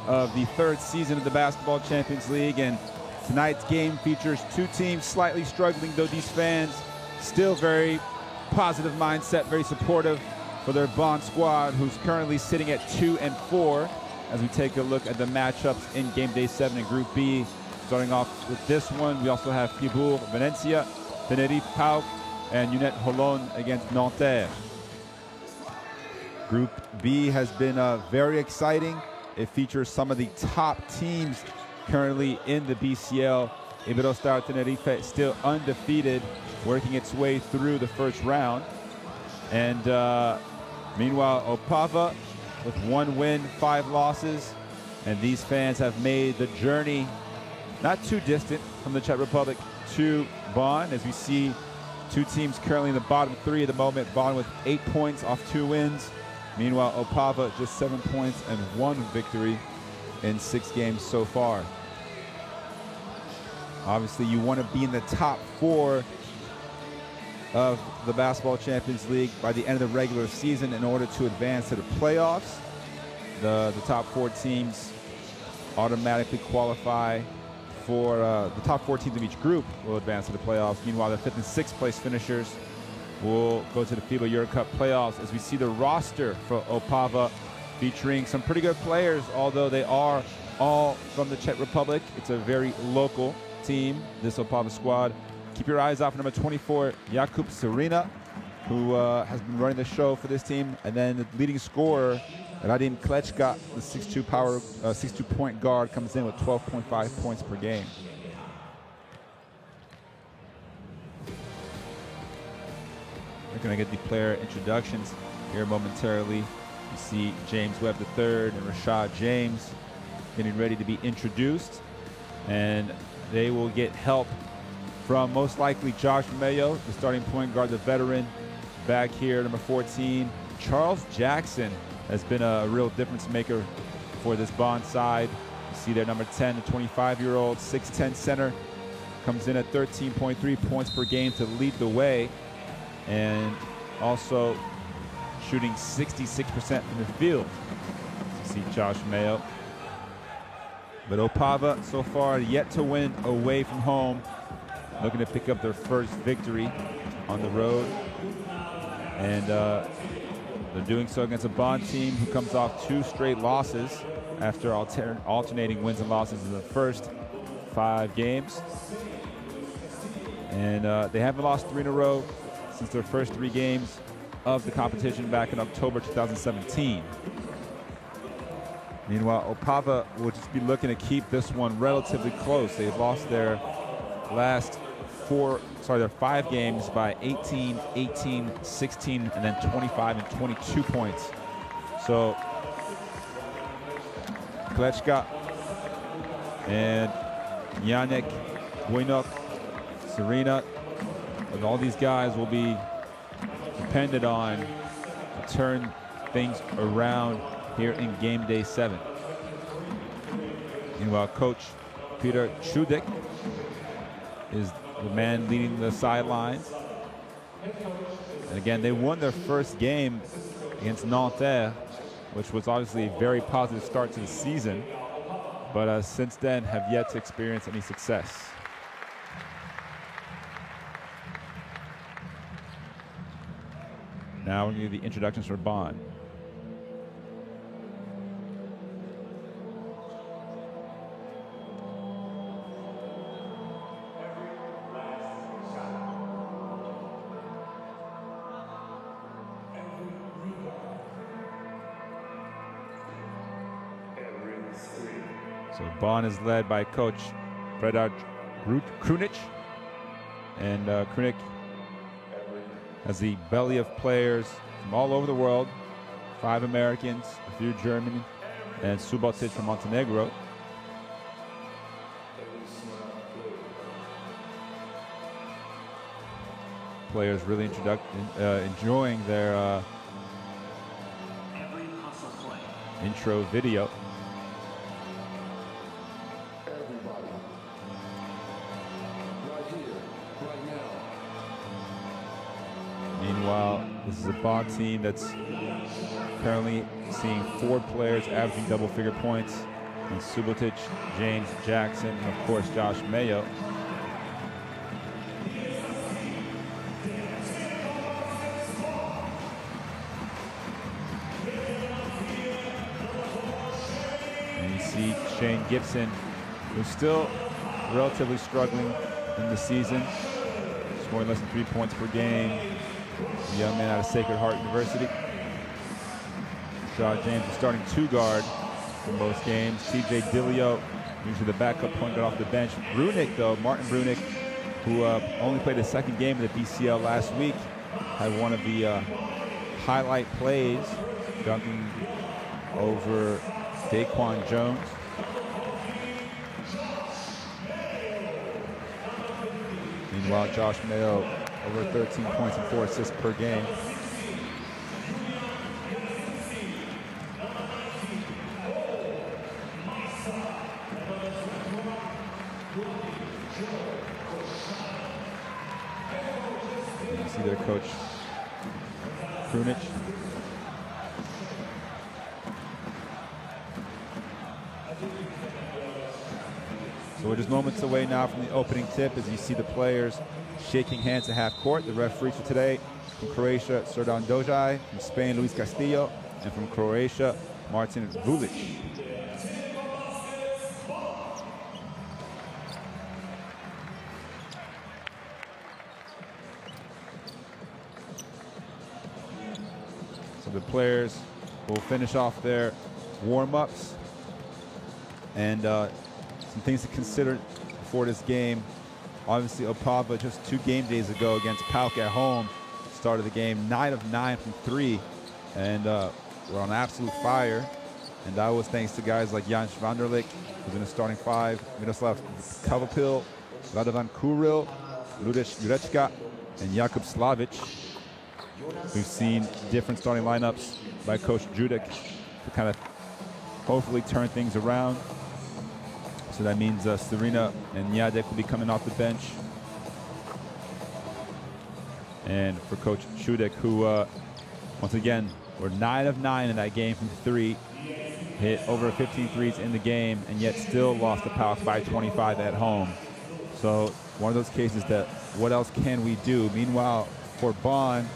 of the third season of the Basketball Champions League, and tonight's game features two teams slightly struggling, though these fans still very positive mindset, very supportive for their Bonn squad, who's currently sitting at 2-4. As we take a look at the matchups in game day 7 in Group B. Starting off with this one, we also have Fribourg, Valencia, Tenerife, Pau, and United Holon against Nanterre. Group B has been very exciting. It features some of the top teams currently in the BCL. Iberostar Tenerife still undefeated, working its way through the first round. And meanwhile, Opava with 1 win, 5 losses. And these fans have made the journey not too distant from the Czech Republic to Bonn, as we see two teams currently in the bottom 3 at the moment. Bonn with 8 points off 2 wins. Meanwhile, Opava just 7 points and 1 victory in 6 games so far. Obviously, you want to be in the top 4 of the Basketball Champions League by the end of the regular season in order to advance to the playoffs. The top 4 teams automatically qualify for the top 4 teams of each group will advance to the playoffs. Meanwhile, the 5th and 6th place finishers will go to the FIBA Euro Cup playoffs, as we see the roster for Opava featuring some pretty good players, although they are all from the Czech Republic. It's a very local team, this Opava squad. Keep your eyes out for number 24, Jakub Serena, who has been running the show for this team. And then the leading scorer, Radim Klečka, the 6'2" point guard, comes in with 12.5 points per game. We're going to get the player introductions here momentarily. You see James Webb III and Rashad James getting ready to be introduced. And they will get help from most likely Josh Mayo, the starting point guard, the veteran, back here, number 14. Charles Jackson has been a real difference maker for this Bonn side. You see there, number 10, the 25-year-old 6'10" center, comes in at 13.3 points per game to lead the way, and also shooting 66% from the field. You see Josh Mayo. But Opava so far yet to win away from home, looking to pick up their first victory on the road. And they're doing so against a Bonn team who comes off 2 straight losses after alternating wins and losses in the first 5 games. And they haven't lost 3 in a row since their first 3 games of the competition back in October 2017. Meanwhile, Opava will just be looking to keep this one relatively close. They've lost their last 5 games by 18, 18, 16, and then 25 and 22 points. So Klečka and Janek, Wojnok, Serena, and all these guys will be depended on to turn things around here in game day 7. Meanwhile, coach Peter Chudek is the man leading the sidelines. And again, they won their first game against Nanterre, which was obviously a very positive start to the season, but since then have yet to experience any success. Now we're going to do the introductions for Bonn. So Bonn is led by coach Predrag Krunic, and Krunic has the belly of players from all over the world, 5 Americans, a few German, and Subotic from Montenegro. Players really enjoying their intro video. Meanwhile, this is a Bonn team that's currently seeing 4 players averaging double-figure points. And Subotic, James Jackson, and of course Josh Mayo. And you see Shane Gibson, who's still relatively struggling in the season, scoring less than 3 points per game. A young man out of Sacred Heart University. Rashad James, the starting two-guard for most games. TJ Dillio, usually the backup point guard off the bench. Brunick, though, Martin Brunick, who only played his second game of the BCL last week, had one of the highlight plays, dunking over Daquan Jones. Meanwhile, Josh Mayo over 13 points and 4 assists per game. And you see their coach, Krunic. So we're just moments away now from the opening tip as you see the players shaking hands at half court. The referees for today, from Croatia, Srdan Dojaj, from Spain, Luis Castillo, and from Croatia, Martin Vulic. So the players will finish off their warm-ups, and some things to consider for this game. Obviously, Opava just 2 game days ago against PAOK at home started the game 9 of 9 from 3, and we're on absolute fire. And that was thanks to guys like Jan Vanderlik, who's in the starting 5, Miroslav Kavapil, Radovan Kuril, Ludic Jurečka, and Jakub Slavic. We've seen different starting lineups by Coach Judek to kind of hopefully turn things around. So that means Serena and Jadek will be coming off the bench. And for Coach Judek, who, once again, were 9 of 9 in that game from 3, hit over 15 threes in the game, and yet still lost to PAOK by 25 at home. So one of those cases that, what else can we do? Meanwhile, for Bonn,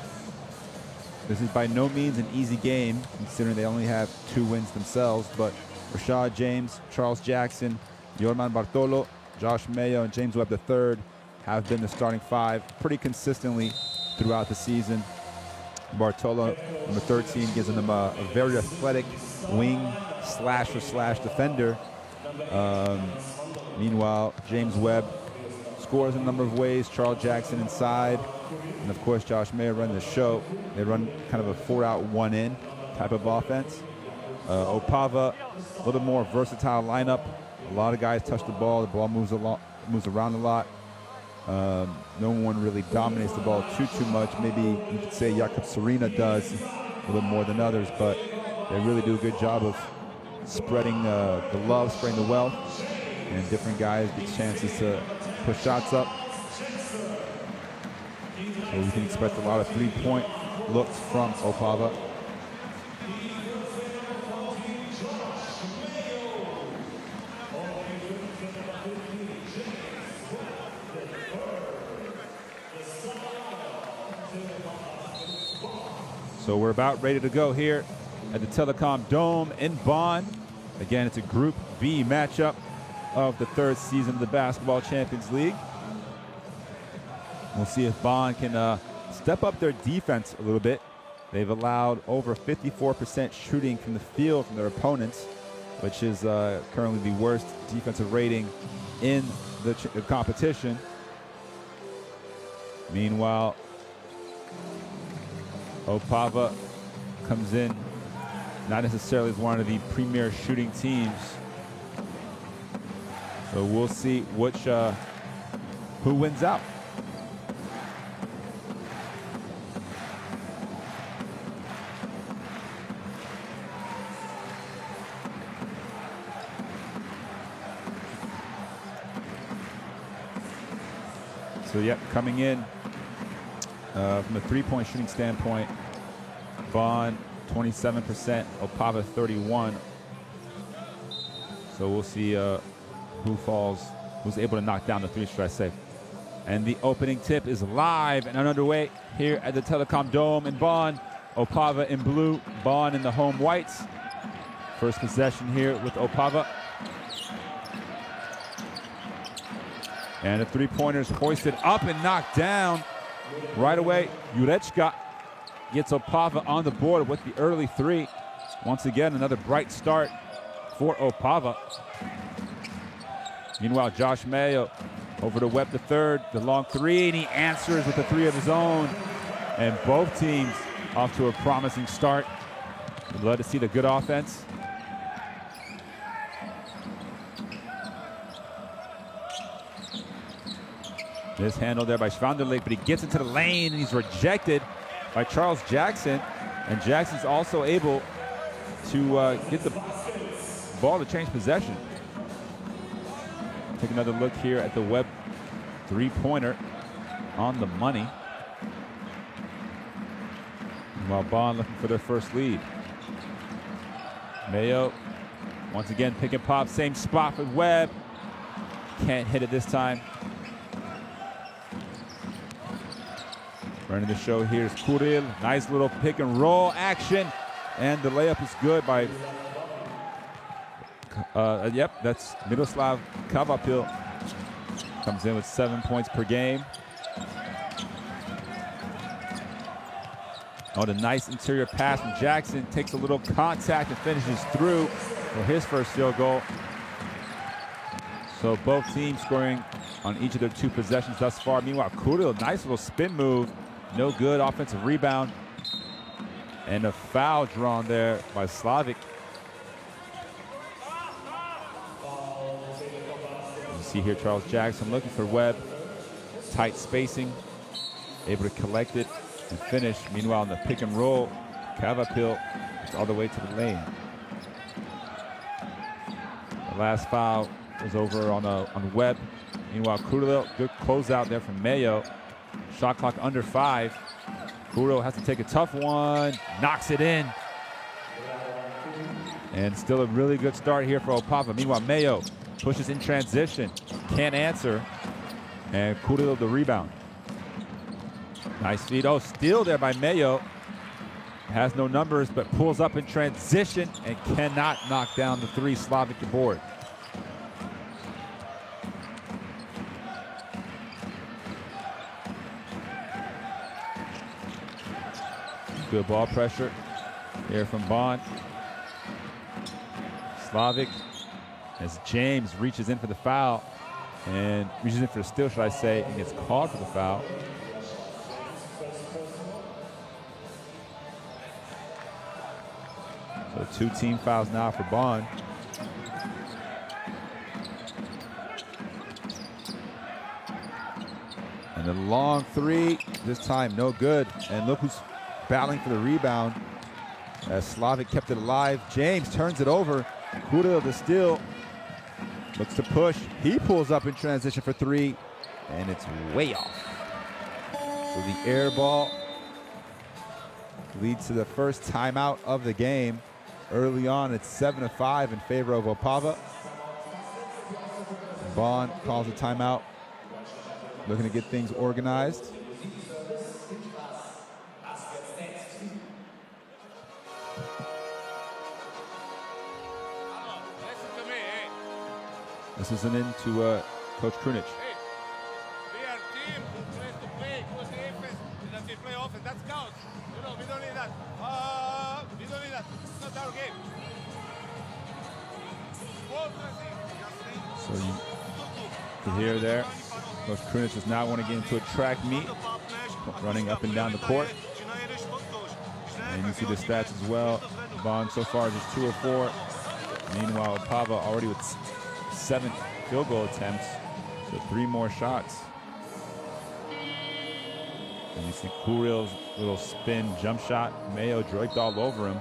this is by no means an easy game, considering they only have 2 wins themselves, but Rashad James, Charles Jackson, Yorman Bartolo, Josh Mayo, and James Webb III have been the starting 5 pretty consistently throughout the season. Bartolo, number 13, gives them a very athletic wing slasher / defender. Meanwhile, James Webb scores in a number of ways. Charles Jackson inside, and of course Josh Mayo run the show. They run kind of a 4-out, 1-in type of offense. Opava, a little bit more versatile lineup. A lot of guys touch the ball moves around a lot. No one really dominates the ball too much. Maybe you could say Jakub Serena does a little more than others, but they really do a good job of spreading the love, spreading the wealth, and different guys get chances to push shots up. So we can expect a lot of 3-point looks from Opava. So we're about ready to go here at the Telekom Dome in Bonn. Again, it's a Group B matchup of the 3rd season of the Basketball Champions League. We'll see if Bonn can step up their defense a little bit. They've allowed over 54% shooting from the field from their opponents, which is currently the worst defensive rating in the competition. Meanwhile, Opava comes in not necessarily as one of the premier shooting teams. So we'll see who wins out. So yep, coming in from a 3-point shooting standpoint, Bonn 27%, Opava 31. So we'll see who's able to knock down the three, should I say. And the opening tip is live and underway here at the Telekom Dome in Bonn. Opava in blue, Bonn in the home whites. First possession here with Opava. And the three-pointer's hoisted up and knocked down. Right away, Jurečka gets Opava on the board with the early three. Once again, another bright start for Opava. Meanwhile, Josh Mayo over to Webb the third, the long three, and he answers with a three of his own. And both teams off to a promising start. We'd love to see the good offense. This handle there by Schwanderlich, but he gets into the lane and he's rejected by Charles Jackson. And Jackson's also able to get the ball to change possession. Take another look here at the Webb three-pointer on the money. While Bonn looking for their first lead. Mayo, once again, pick and pop, same spot with Webb. Can't hit it this time. Running the show here is Kuril. Nice little pick and roll action. And the layup is good by, that's Miroslav Kavapil. Comes in with 7 points per game. Oh, the nice interior pass from Jackson. Takes a little contact and finishes through for his first field goal. So both teams scoring on each of their two possessions thus far. Meanwhile, Kuril, nice little spin move. No good offensive rebound. And a foul drawn there by Slavic. You see here Charles Jackson looking for Webb. Tight spacing. Able to collect it and finish. Meanwhile, in the pick and roll, Kavapil is all the way to the lane. The last foul was over on Webb. Meanwhile, Kuril, good closeout there from Mayo. Shot clock under 5. Kuril has to take a tough one, knocks it in. And still a really good start here for Opava. Meanwhile, Mayo pushes in transition, can't answer. And Kuril the rebound. Nice feed, steal there by Mayo. Has no numbers, but pulls up in transition and cannot knock down the three. Slavic the board. Good ball pressure here from Bonn. Slavic as James reaches in for the foul and reaches in for the steal, should I say, and gets called for the foul. So 2 team fouls now for Bonn. And the long three, this time no good. And look who's battling for the rebound as Slavic kept it alive. James turns it over. Kuril the steal. Looks to push. He pulls up in transition for 3, and it's way off. So the air ball leads to the first timeout of the game. Early on, it's 7-5 in favor of Opava. Bonn calls a timeout, looking to get things organized. This is an in to Coach Krunic. Hey, we are a team who tries to play good defense and that we play offense. That counts. You know, we don't need that. We don't need that. It's not our game. So you can hear there, Coach Krunic does not want to get into a track meet, running up and down the court. And you see the stats as well. Bonn so far just 2 of 4. Meanwhile, Opava already with 7 field goal attempts, so 3 more shots. And you see Kuril's little spin jump shot. Mayo draped all over him.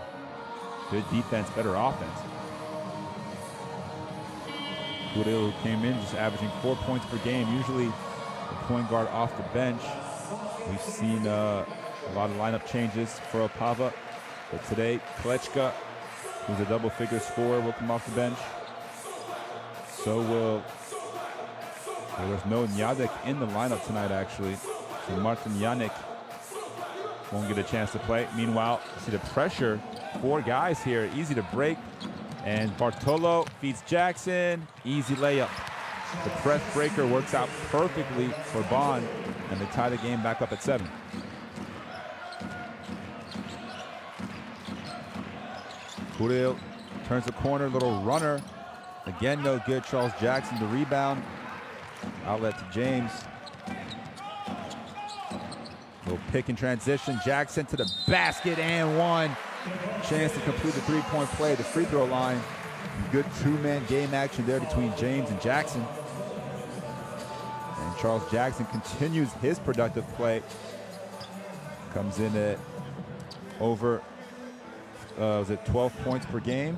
Good defense, better offense. Kuril came in just averaging 4 points per game, usually a point guard off the bench. We've seen a lot of lineup changes for Opava, but today Klečka, who's a double-figure scorer, will come off the bench. So will, there was no Nyadek in the lineup tonight, actually. So Martin Janik won't get a chance to play. Meanwhile, see the pressure, 4 guys here, easy to break. And Bartolo feeds Jackson, easy layup. The press breaker works out perfectly for Bonn, and they tie the game back up at 7. Kirill turns the corner, little runner. Again, no good. Charles Jackson, the rebound. Outlet to James. Little pick and transition. Jackson to the basket and one. Chance to complete the three-point play, the free throw line. Good two-man game action there between James and Jackson. And Charles Jackson continues his productive play. Comes in at over, was it 12 points per game?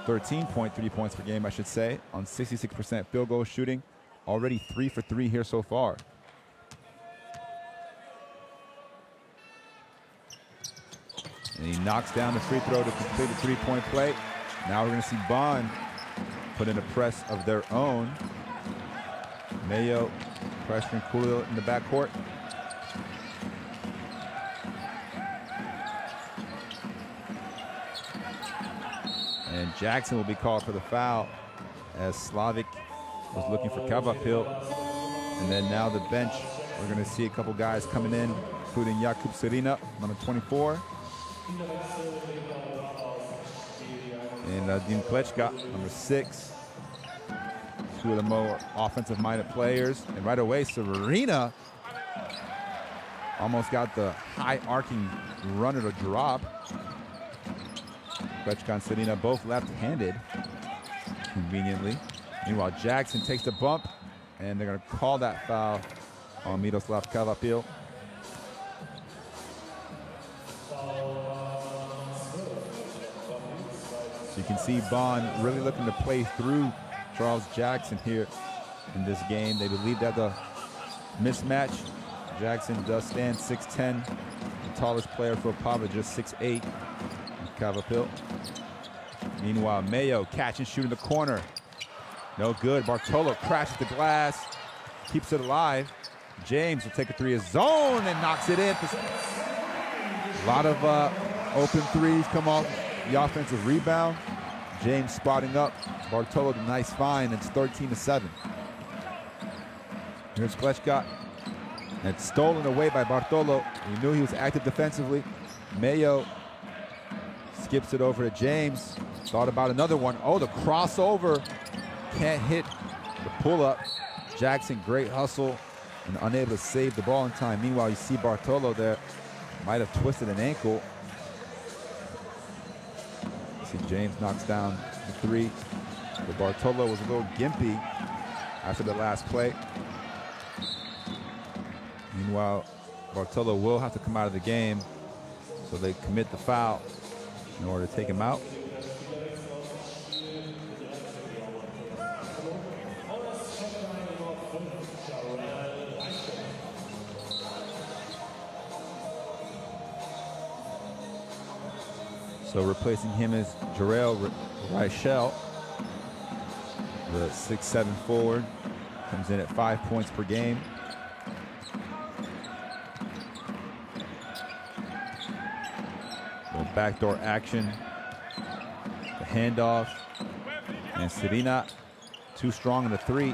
13.3 points per game, I should say, on 66% field goal shooting. Already 3 for 3 here so far. And he knocks down the free throw to complete the three-point play. Now we're going to see Bonn put in a press of their own. Mayo pressuring Kirill in the backcourt. And Jackson will be called for the foul as Slavic was looking for Kavapil. And then now the bench, we're going to see a couple guys coming in, including Jakub Serina, number 24. And Dim Klečka, number 6. 2 of the more offensive-minded players. And right away, Serena almost got the high arcing runner to drop. Klečka and Serena both left-handed, conveniently. Meanwhile, Jackson takes the bump, and they're going to call that foul on Miroslav Kavapil. So you can see Bonn really looking to play through Charles Jackson here in this game. They believe that the mismatch. Jackson does stand 6'10", the tallest player for Opava, just 6'8", Kavapil. Meanwhile, Mayo catch and shoot in the corner. No good. Bartolo crashes the glass, keeps it alive. James will take a three of his own and knocks it in. A lot of open threes come off the offensive rebound. James spotting up. Bartolo, the nice find. It's 13-7. Here's Klečka. And it's stolen away by Bartolo. He knew he was active defensively. Mayo skips it over to James. Thought about another one. Oh, the crossover. Can't hit the pull-up. Jackson, great hustle and unable to save the ball in time. Meanwhile, you see Bartolo there. Might have twisted an ankle. See James knocks down the three. But Bartolo was a little gimpy after the last play. Meanwhile, Bartolo will have to come out of the game, so they commit the foul in order to take him out. So replacing him is Jarrell Reichel, the 6'7" forward. Comes in at 5 points per game. Backdoor action, the handoff, and Serena too strong in the three.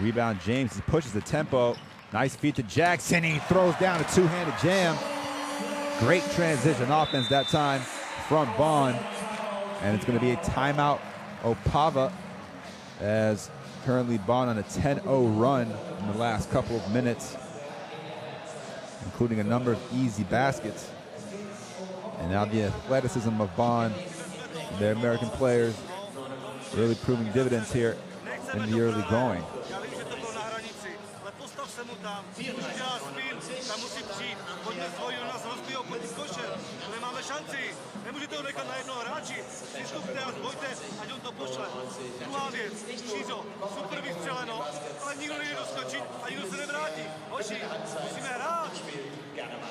Rebound James, he pushes the tempo. Nice feed to Jackson, he throws down a two-handed jam. Great transition offense that time from Bonn. And it's going to be a timeout, Opava, as currently Bonn on a 10-0 run in the last couple of minutes, including a number of easy baskets. And now the athleticism of Bonn, their American players, really proving dividends here in the early going.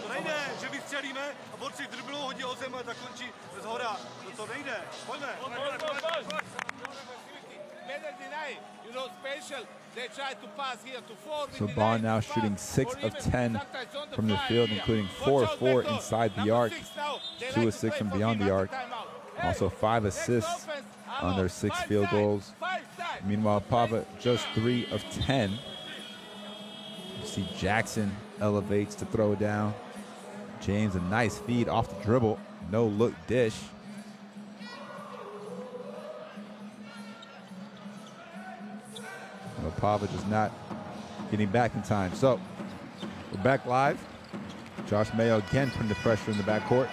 To nejde, že vystřelíme a borci driblou hodí o zem a zakončí z hora. To nejde. Pojďme. deny, you know, special. They try to pass here to 4. So Bonn now shooting 6 of 10 from the field, including 4 of 4 inside the arc, 2 of 6 from beyond the arc. Also 5 assists on their 6 field goals. Meanwhile, Opava just 3 of 10. You see Jackson elevates to throw down. James, a nice feed off the dribble. No look dish. And Opava just not getting back in time. So we're back live. Josh Mayo again putting the pressure in the backcourt.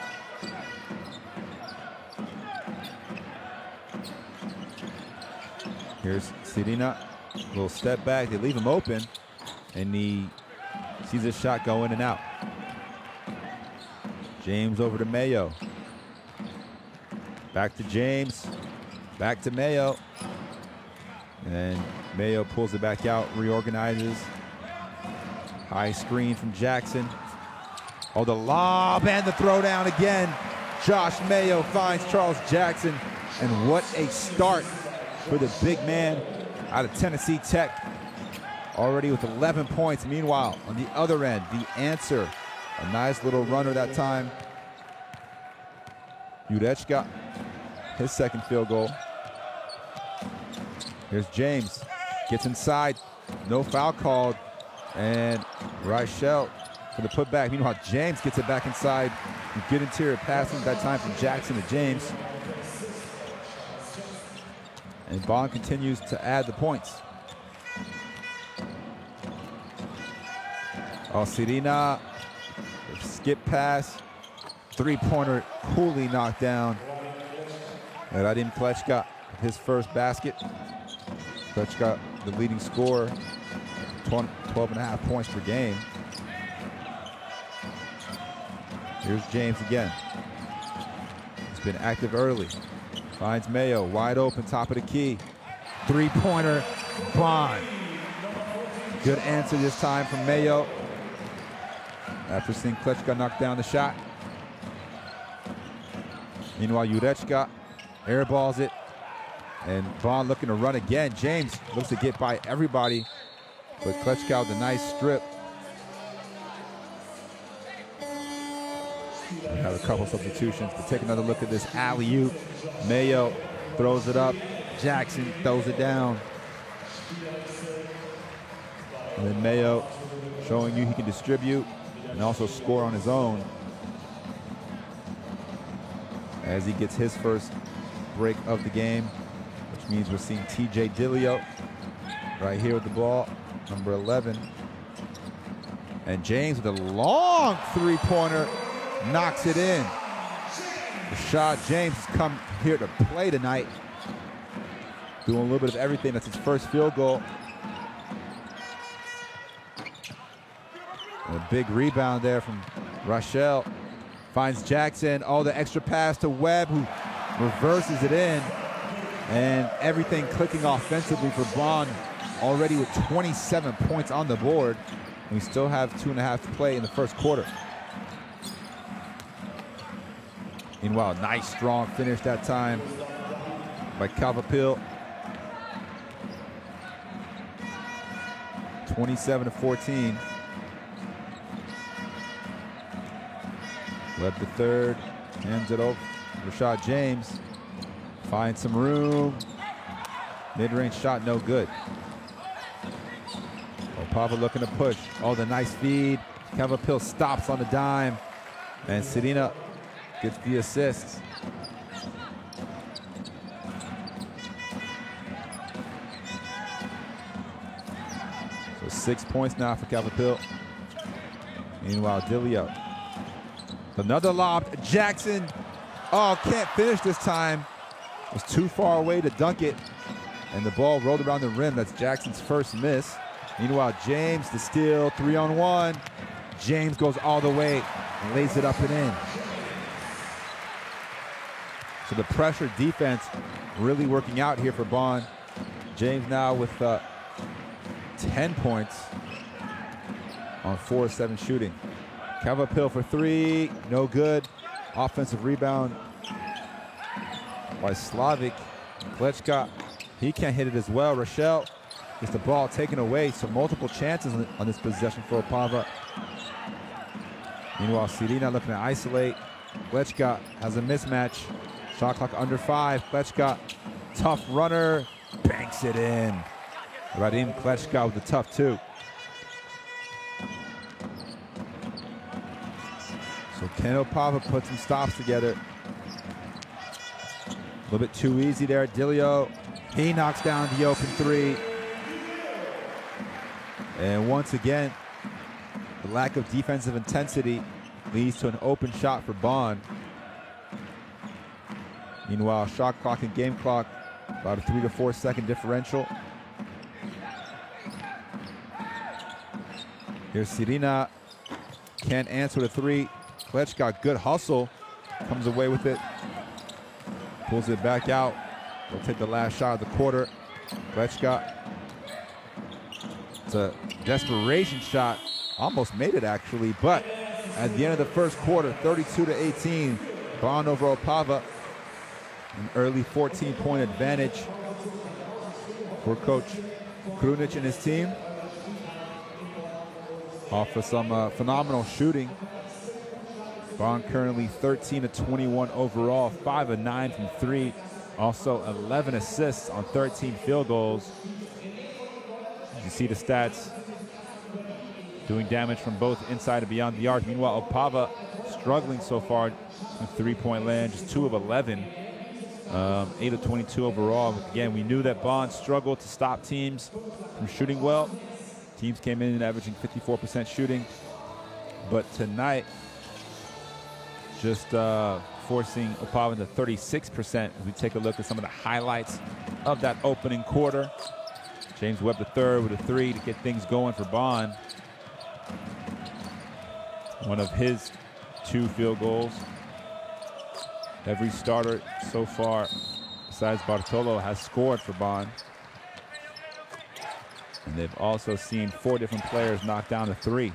Here's Sirina, little step back. They leave him open, and he sees his shot go in and out. James over to Mayo. Back to James. Back to Mayo. And Mayo pulls it back out, reorganizes. High screen from Jackson. Oh, the lob and the throwdown again. Josh Mayo finds Charles Jackson. And what a start for the big man out of Tennessee Tech. Already with 11 points. Meanwhile, on the other end, the answer. A nice little runner that time. Jurečka, his second field goal. Here's James. Gets inside. No foul called. And Reichel for the putback. Meanwhile, James gets it back inside. Good interior passing that time from Jackson to James. And Bonn continues to add the points. Oh, Sirina, skip pass, three-pointer coolly knocked down. And Radim Klečka, his first basket. Klečka, the leading scorer, 12.5 points per game. Here's James again. He's been active early. Finds Mayo, wide open, top of the key. Three-pointer, Bonn. Good answer this time from Mayo. After seeing Klečka knock down the shot. Meanwhile, Jurečka airballs it. And Bonn looking to run again. James looks to get by everybody. But Klečka with a nice strip. We have a couple substitutions, but take another look at this alley-oop. Mayo throws it up. Jackson throws it down. And then Mayo showing you he can distribute and also score on his own as he gets his first break of the game, which means we're seeing TJ Dilio right here with the ball, number 11. And James with a long three-pointer knocks it in. Rashad James has come here to play tonight, doing a little bit of everything. That's his first field goal. And a big rebound there from Reichel. Finds Jackson. Oh, the extra pass to Webb, who reverses it in. And everything clicking offensively for Bonn, already with 27 points on the board. We still have 2.5 to play in the first quarter. Meanwhile, nice strong finish that time by Calvapil. 27-14. Webb the third, hands it over. Rashad James finds some room. Mid-range shot, no good. Opava looking to push. Oh, the nice feed. Calvapil stops on the dime. And Sirina gets the assist. So 6 points now for Calvapil. Meanwhile, Dilio. Another lob. Jackson. Oh, can't finish this time. Was too far away to dunk it. And the ball rolled around the rim. That's Jackson's first miss. Meanwhile, James, the steal, 3-on-1. James goes all the way and lays it up and in. So the pressure defense really working out here for Bonn. James now with 10 points on 4-7 shooting. Calvapil for three, no good. Offensive rebound by Slavic. Klečka He can't hit it as well. Rochelle gets the ball taken away, so multiple chances on this possession for Opava. Meanwhile, Sirina looking to isolate. Klečka has a mismatch. Shot clock under 5. Klečka, tough runner, banks it in. Radim Klečka with the tough 2. So can Opava put some stops together? A little bit too easy there. Dilio, he knocks down the open 3. And once again, the lack of defensive intensity leads to an open shot for Bonn. Meanwhile, shot clock and game clock, about a 3 to 4 second differential. Here's Sirina, can't answer the 3. Klečka, good hustle, comes away with it, pulls it back out. We'll take the last shot of the quarter. Klečka, it's a desperation shot, almost made it actually, but at the end of the first quarter, 32 to 18, Bonn over Opava. An early 14-point advantage for Coach Krunic and his team. Off of some phenomenal shooting. Bonn currently 13 to 21 overall, 5 of 9 from 3. Also 11 assists on 13 field goals. You see the stats doing damage from both inside and beyond the arc. Meanwhile, Opava struggling so far in three-point land, just 2 of 11. 8 of 22 overall. But again, we knew that Bonn struggled to stop teams from shooting well. Teams came in averaging 54% shooting. But tonight, just forcing Opava to 36% as we take a look at some of the highlights of that opening quarter. James Webb III with a 3 to get things going for Bonn. One of his 2 field goals. Every starter so far, besides Bartolo, has scored for Bonn. And they've also seen 4 different players knock down a 3.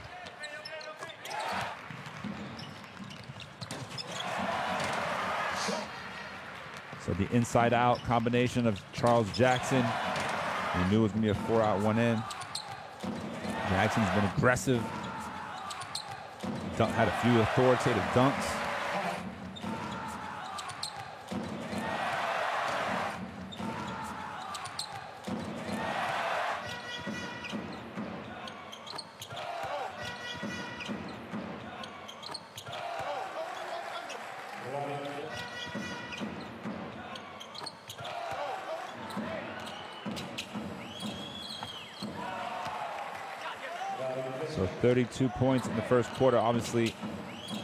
So the inside-out combination of Charles Jackson, we knew it was going to be a 4-out, 1-in. Jackson's been aggressive, had a few authoritative dunks. So 32 points in the first quarter, obviously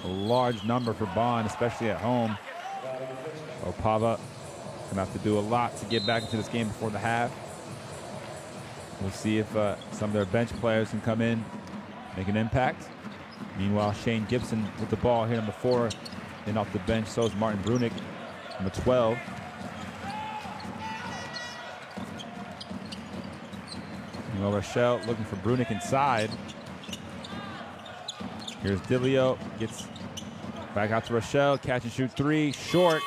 a large number for Bonn, especially at home. Opava gonna have to do a lot to get back into this game before the half. We'll see if some of their bench players can come in, make an impact. Meanwhile, Shane Gibson with the ball here, number 4, and off the bench, so is Martin Brunick, number 12. Meanwhile, Rochelle looking for Brunick inside. Here's Dilio, gets back out to Rochelle, catch and shoot 3, short.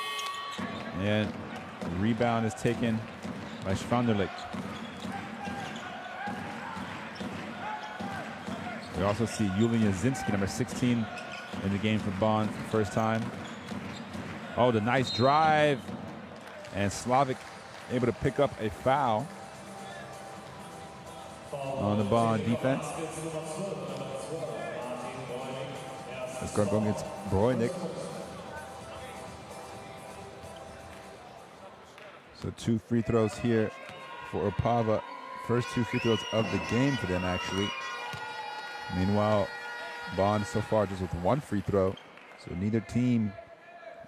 And the rebound is taken by Schwanderlich. We also see Julian Yazinski, number 16, in the game for Bonn for the first time. Oh, the nice drive. And Slavic able to pick up a foul on the Bonn defense. It's going to go against Brojnik. So 2 free throws here for Opava. First 2 free throws of the game for them, actually. Meanwhile, Bonn so far just with 1 free throw. So neither team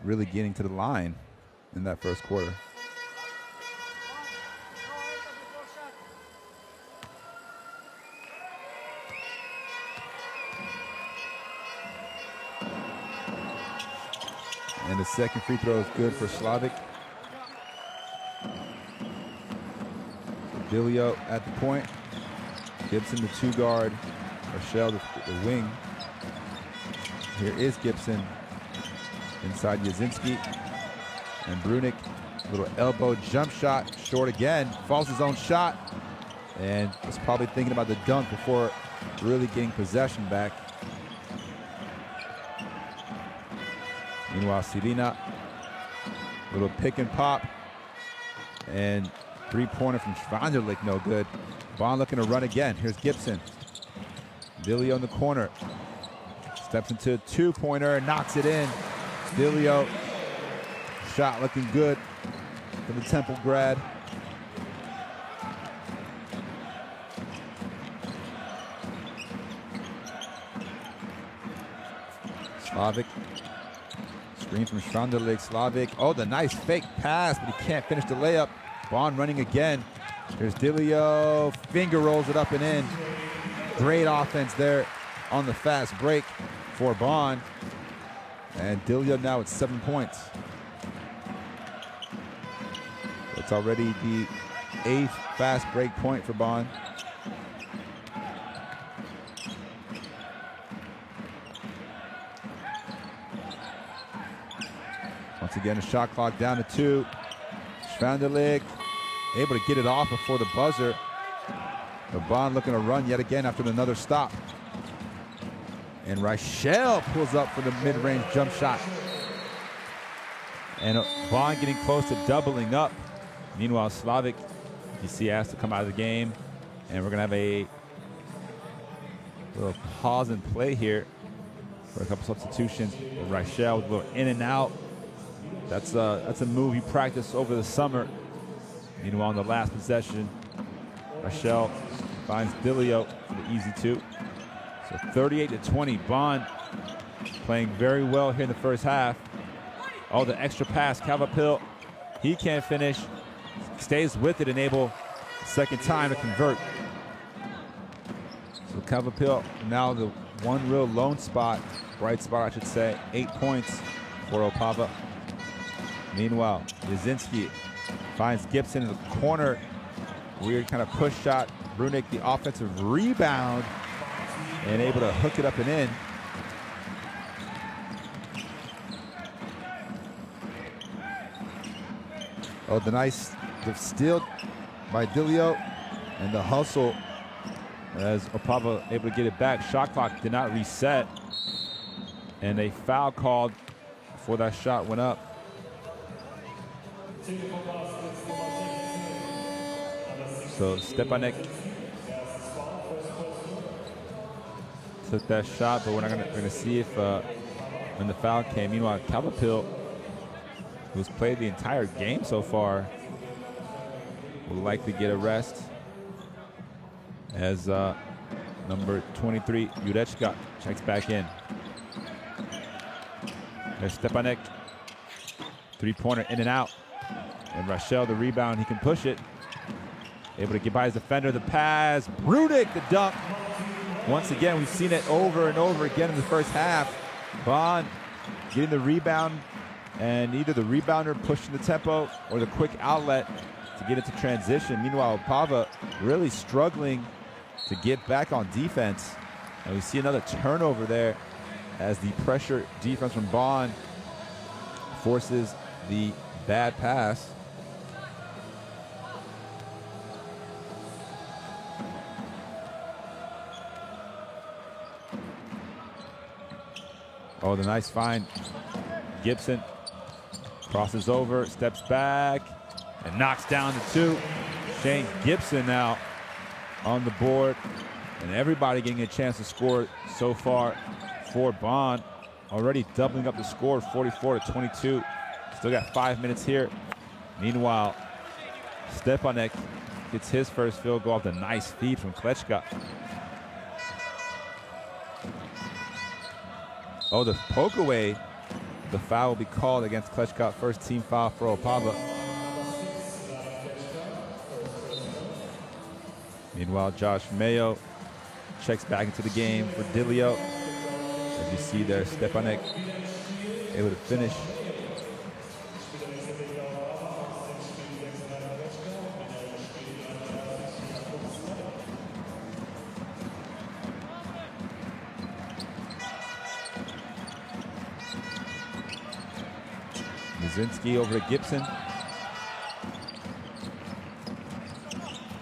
really getting to the line in that first quarter. And the second free throw is good for Slavic. Dilio at the point. Gibson, the 2 guard. Rochelle, the wing. Here is Gibson inside Yazinski. And Brunick Little elbow jump shot, short again. Falls his own shot, and was probably thinking about the dunk before really getting possession back. Meanwhile, Selena, little pick and pop, and three-pointer from Schwanderlich, no good. Bonn looking to run again. Here's Gibson. Dilio in the corner. Steps into a two-pointer and knocks it in. Dilio, shot looking good for the Temple grad. Slavic. Screen from Schwanderlich. Slavic. Oh, the nice fake pass, but he can't finish the layup. Bonn running again. Here's Dilio. Finger rolls it up and in. Great offense there on the fast break for Bonn. And Dilio now at 7 points. It's already the 8th fast break point for Bonn. Once again, a shot clock down to 2. Schwanderlich able to get it off before the buzzer. But Bonn looking to run yet again after another stop. And Reichel pulls up for the mid-range jump shot. And Bonn getting close to doubling up. Meanwhile, Slavic, you see, has to come out of the game. And we're going to have a little pause and play here for a couple substitutions. Reichel with a little in and out. That's a move he practiced over the summer. Meanwhile, in the last possession, Reichel finds Dilio for the easy 2. So 38-20. Bonn playing very well here in the first half. Oh, the extra pass. Calvapil, he can't finish. Stays with it and able second time to convert. So Calvapil now the one real lone spot, bright spot I should say, 8 points for Opava. Meanwhile, Yazinski finds Gibson in the corner. Weird kind of push shot. Brunick the offensive rebound and able to hook it up and in. Oh, the steal by Dilio and the hustle as Opava able to get it back. Shot clock did not reset. And a foul called before that shot went up. So Stepanek took that shot, but we're gonna see if when the foul came. Meanwhile, Calvapil, who's played the entire game so far, will likely get a rest as number 23 Jurečka checks back in. There's Stepanek, three-pointer in and out, and Reichel the rebound. He can push it. Able to get by his defender, the pass. Brunick the dunk. Once again, we've seen it over and over again in the first half. Bonn getting the rebound, and either the rebounder pushing the tempo or the quick outlet to get into transition. Meanwhile, Opava really struggling to get back on defense. And we see another turnover there as the pressure defense from Bonn forces the bad pass. Oh, the nice find. Gibson crosses over, steps back, and knocks down the 2. Shane Gibson now on the board, and everybody getting a chance to score so far for Bonn. Already doubling up the score, 44-22. Still got 5 minutes here. Meanwhile, Stepanek gets his first field goal off the nice feed from Klečka. Oh, the poke away. The foul will be called against Klečka. First team foul for Opava. Meanwhile, Josh Mayo checks back into the game for Dilio. As you see there, Stepanek able to finish. Yazinski over to Gibson.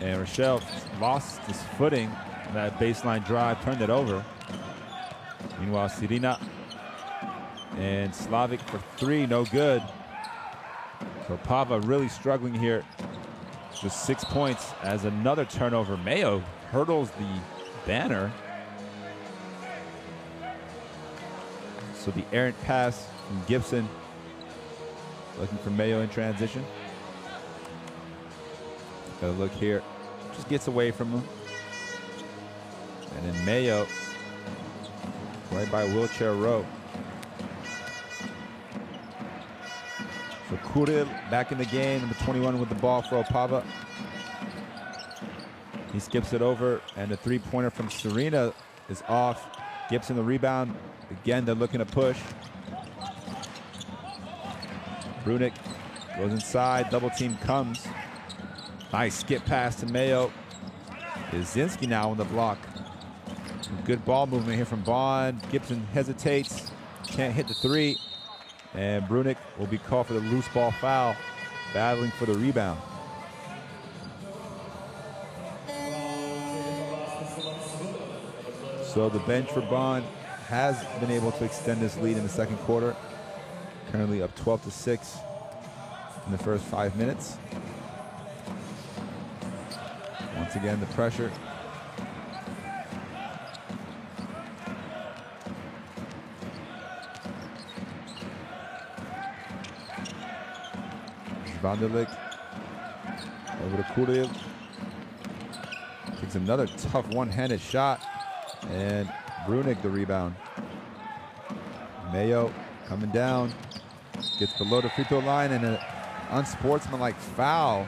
And Rochelle lost his footing on that baseline drive, turned it over. Meanwhile, Sirina and Slavic for three, no good. So Opava really struggling here. Just 6 points as another turnover. Mayo hurdles the banner. So the errant pass from Gibson. Looking for Mayo in transition. Got a look here. Just gets away from him. And then Mayo, right by Wheelchair Row. So Kuril back in the game, number 21 with the ball for Opava. He skips it over, and the three-pointer from Serena is off. Gibson the rebound. Again, they're looking to push. Brunick goes inside, double team comes. Nice skip pass to Mayo. Izinski now on the block. Good ball movement here from Bonn. Gibson hesitates, can't hit the three. And Brunick will be called for the loose ball foul, battling for the rebound. So the bench for Bonn has been able to extend this lead in the second quarter. Currently up 12-6 in the first 5 minutes. Once again, the pressure. Vanderlik over to Kuril. Takes another tough one-handed shot. And Brunick the rebound. Mayo coming down. Gets below the free throw line, and an unsportsmanlike foul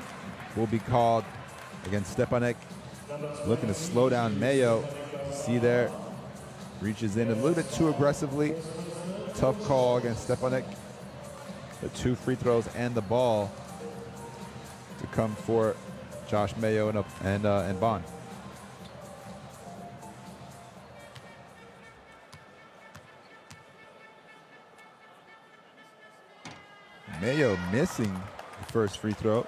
will be called against Stepanek. Looking to slow down Mayo. See there. Reaches in a little bit too aggressively. Tough call against Stepanek. The two free throws and the ball to come for Josh Mayo and Bonn. Mayo missing the first free throw.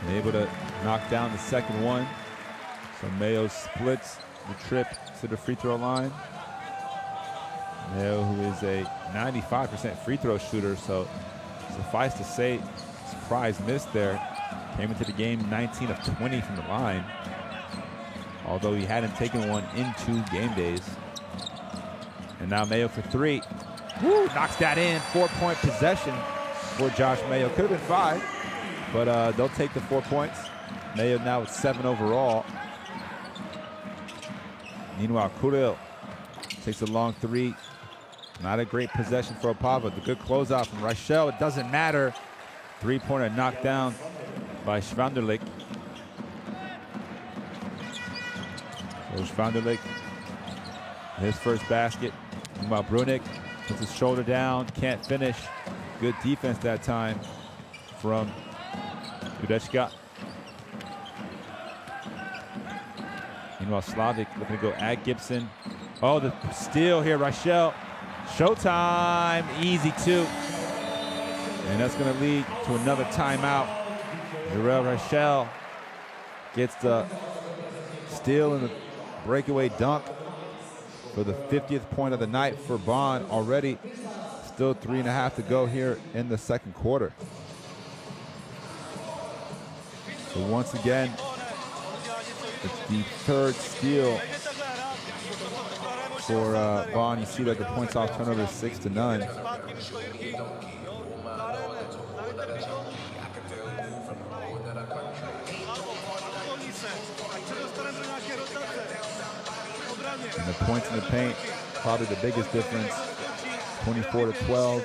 And able to knock down the second one. So Mayo splits the trip to the free throw line. Mayo, who is a 95% free throw shooter, so suffice to say, surprise miss there. Came into the game 19 of 20 from the line, although he hadn't taken one in 2 game days. And now Mayo for three. Woo, knocks that in. 4-point possession for Josh Mayo. Could have been 5, but they'll take the 4 points. Mayo now with 7 overall. Meanwhile, Kuril takes a long three. Not a great possession for Opava. The good closeout from Rachel. It doesn't matter. Three-pointer knocked down by Schwanderlich. So Schwanderlich, his first basket. Meanwhile, Brunick puts his shoulder down, can't finish. Good defense that time from Jurečka. Meanwhile, Slavic looking to go at Gibson. Oh, the steal here, Rachel. Showtime, easy 2. And that's going to lead to another timeout. Jarrell Rachel gets the steal and the breakaway dunk for the 50th point of the night for Bonn already. Still 3.5 to go here in the second quarter. So once again, it's the third steal for Bonn. You see that the points off turnover is 6-9. And the points in the paint, probably the biggest difference, 24-12.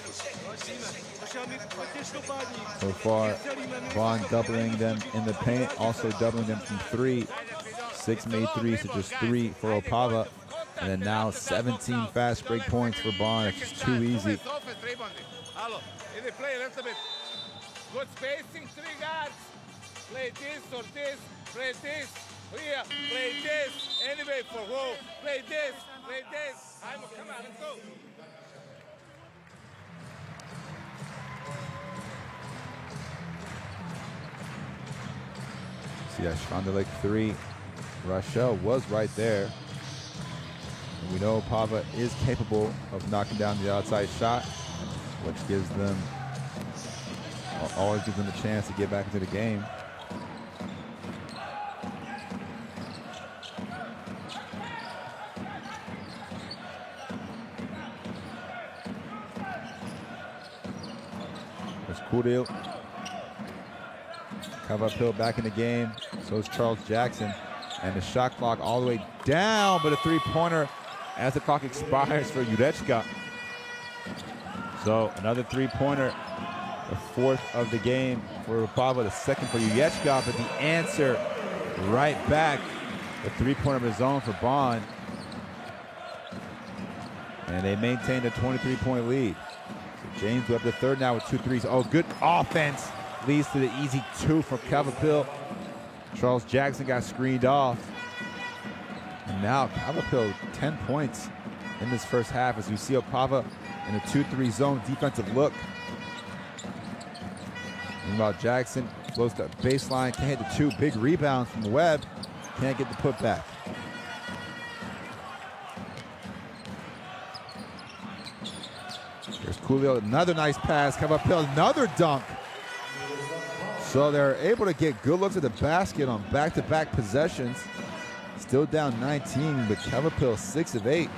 So far, Bonn doubling them in the paint, also doubling them from 3. 6 made threes to just 3 for Opava. And then now 17 fast break points for Bonn. It's just too easy. Good spacing, 3 guards. Play this or this, play this. Here, play this. Anyway, for who? Play this, play this. Come on, let's go. See that Schwandelik 3. Rochelle was right there. And we know Opava is capable of knocking down the outside shot, which gives them, always gives them a chance to get back into the game. There's Kudil. Cavapil back in the game. So is Charles Jackson. And the shot clock all the way down, but a three-pointer as the clock expires for Jurečka. So another three-pointer, the fourth of the game for Opava, the second for Jurečka, but the answer right back. The three-pointer of his own for Bonn. And they maintained a 23-point lead. So James Webb the third now with 2 threes. Oh, good offense. Leads to the easy 2 for Cavapil. Charles Jackson got screened off. And now Cavapil 10 points in this first half as we see Opava in a 2-3 zone defensive look. Meanwhile, Jackson floats to baseline, can't hit the 2. Big rebounds from Webb. Can't get the putback. Here's Coolio, another nice pass. Cavapil, another dunk. So they're able to get good looks at the basket on back-to-back possessions. Still down 19, but Cavapil 6 of 8.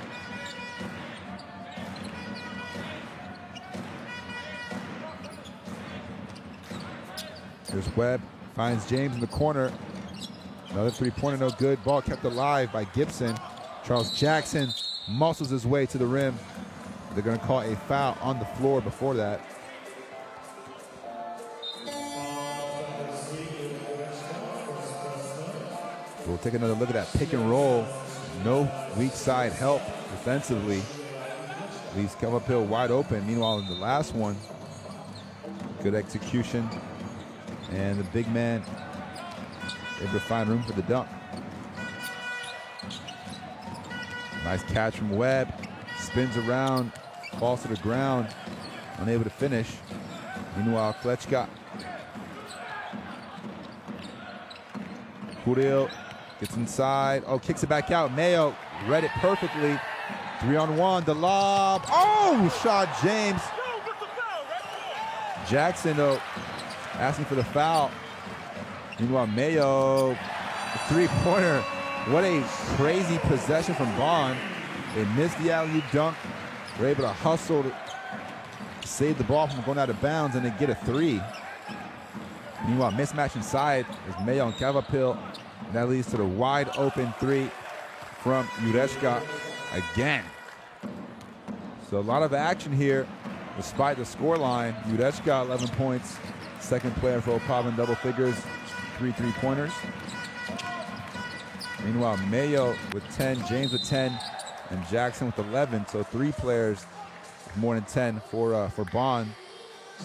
Here's Webb, finds James in the corner. Another three-pointer, no good. Ball kept alive by Gibson. Charles Jackson muscles his way to the rim. They're going to call a foul on the floor before that. We'll take another look at that pick and roll. No weak side help defensively. Leaves Cavapil wide open. Meanwhile, in the last one, good execution. And the big man able to find room for the dunk. Nice catch from Webb. Spins around, falls to the ground, unable to finish. Meanwhile, Klečka. Kudil gets inside. Oh, kicks it back out. Mayo read it perfectly. 3-on-1, the lob. Oh, shot James. Jackson, though, asking for the foul. Meanwhile, Mayo, a three-pointer. What a crazy possession from Bonn. They missed the alley-oop dunk. Were able to hustle to save the ball from going out of bounds and then get a 3. Meanwhile, mismatch inside is Mayo and Cavapil. And that leads to the wide open 3 from Jurečka again. So a lot of action here despite the scoreline. Jurečka 11 points. Second player for Opava in double figures. 3 three-pointers. Meanwhile, Mayo with 10, James with 10, and Jackson with 11. So 3 players with more than 10 for Bonn.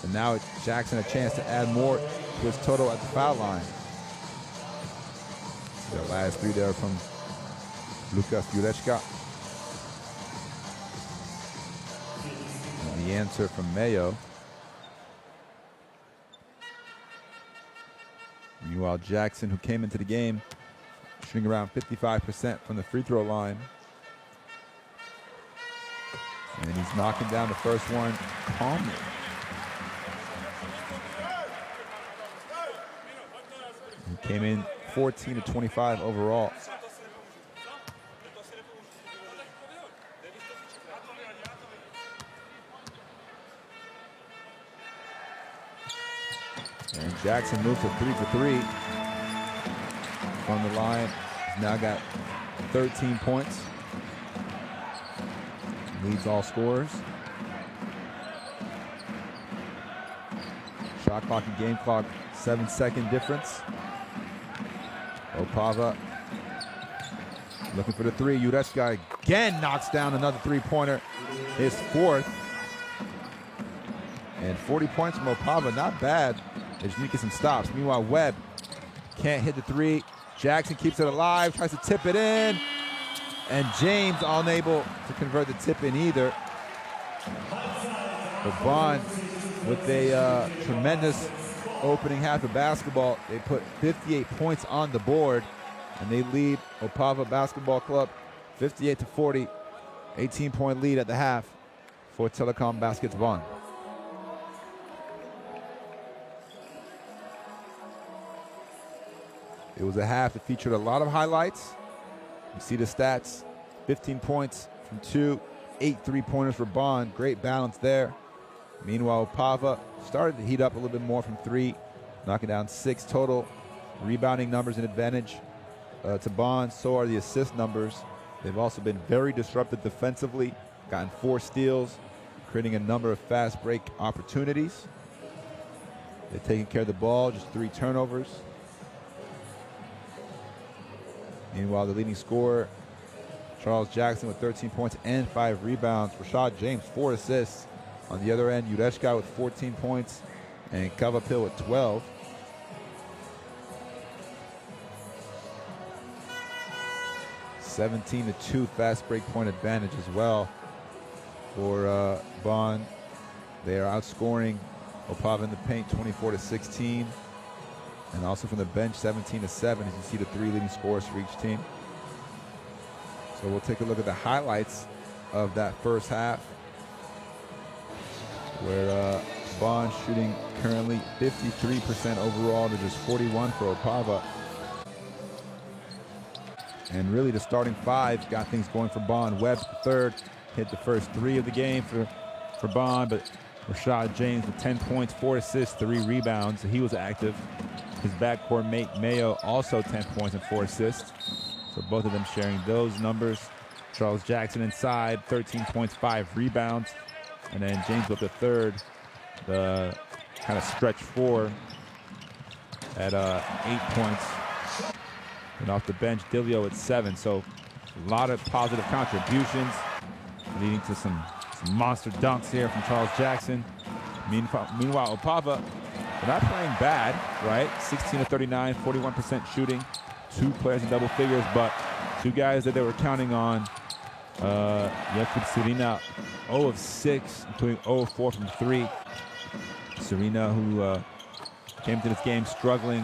And now Jackson a chance to add more to his total at the foul line. The last 3 there from Lukas Jurečka. And the answer from Mayo. Meanwhile, Jackson, who came into the game shooting around 55% from the free throw line. And he's knocking down the first one calmly. He came in 14 to 25 overall. And Jackson moves to 3 for 3 from the line. He's now got 13 points. Leads all scorers. Shot clock and game clock, 7-second difference. Opava looking for the 3. Jurečka again knocks down another three-pointer. His 4th. And 40 points from Opava, not bad. They just need to get some stops. Meanwhile, Webb can't hit the 3. Jackson keeps it alive, tries to tip it in. And James unable to convert the tip in either. But Bonn with a tremendous opening half of basketball. They put 58 points on the board, and they lead Opava Basketball Club 58-40. 18-point lead at the half for Telekom Baskets Bonn. It was a half that featured a lot of highlights. You see the stats: 15 points from 2, 8 3-pointers for Bonn. Great balance there. Meanwhile, Opava started to heat up a little bit more from 3, knocking down 6 total. Rebounding numbers an advantage to Bonn. So are the assist numbers. They've also been very disruptive defensively, gotten 4 steals, creating a number of fast break opportunities. They're taking care of the ball, just 3 turnovers. Meanwhile, the leading scorer, Charles Jackson, with 13 points and 5 rebounds. Rashad James, 4 assists. On the other end, Ureshka with 14 points and Kavapil with 12. (17-2) fast break point advantage as well for Bonn. They are outscoring Opava in the paint 24-16. And also from the bench, 17-7, as you see the 3 leading scorers for each team. So we'll take a look at the highlights of that first half, where Bonn shooting currently 53% overall to just 41 for Opava. And really the starting 5 got things going for Bonn. Webb, third, hit the first 3 of the game for Bonn, but Rashad James with 10 points, 4 assists, 3 rebounds. So he was active. His backcourt mate Mayo also 10 points and 4 assists. So both of them sharing those numbers. Charles Jackson inside, 13 points, 5 rebounds. And then James Webb the third, the kind of stretch 4 at 8 points. And off the bench, Dilio at 7. So a lot of positive contributions, leading to some monster dunks here from Charles Jackson. Meanwhile, Opava, they're not playing bad, right? 16-39, 41% shooting. 2 players in double figures, but 2 guys that they were counting on. Yefid Serena, 0 of 6, including 0 of 4 from 3. Serena, who came to this game struggling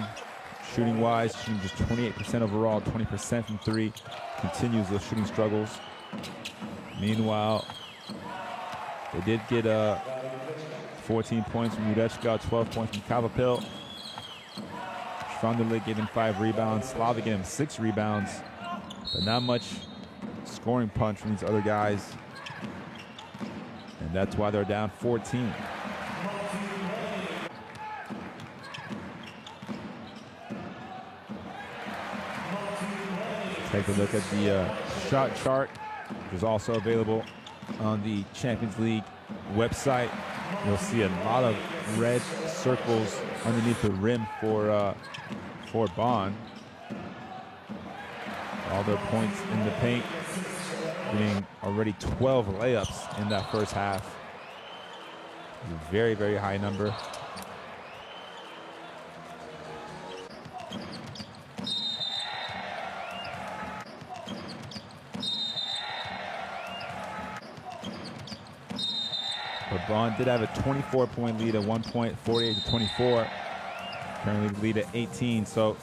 shooting-wise, shooting just 28% overall, 20% from 3. Continues those shooting struggles. Meanwhile, they did get 14 points from Ureshka, 12 points from Kavapil. Strongerlik gave him 5 rebounds. Slavic gave him 6 rebounds. But not much scoring punch from these other guys. And that's why they're down 14. Take a look at the shot chart, which is also available on the Champions League website. You'll see a lot of red circles underneath the rim for Bonn. All their points in the paint, being already 12 layups in that first half. A very, very high number. But Bonn did have a 24-point lead at one point, 48-24. Currently lead at 18. So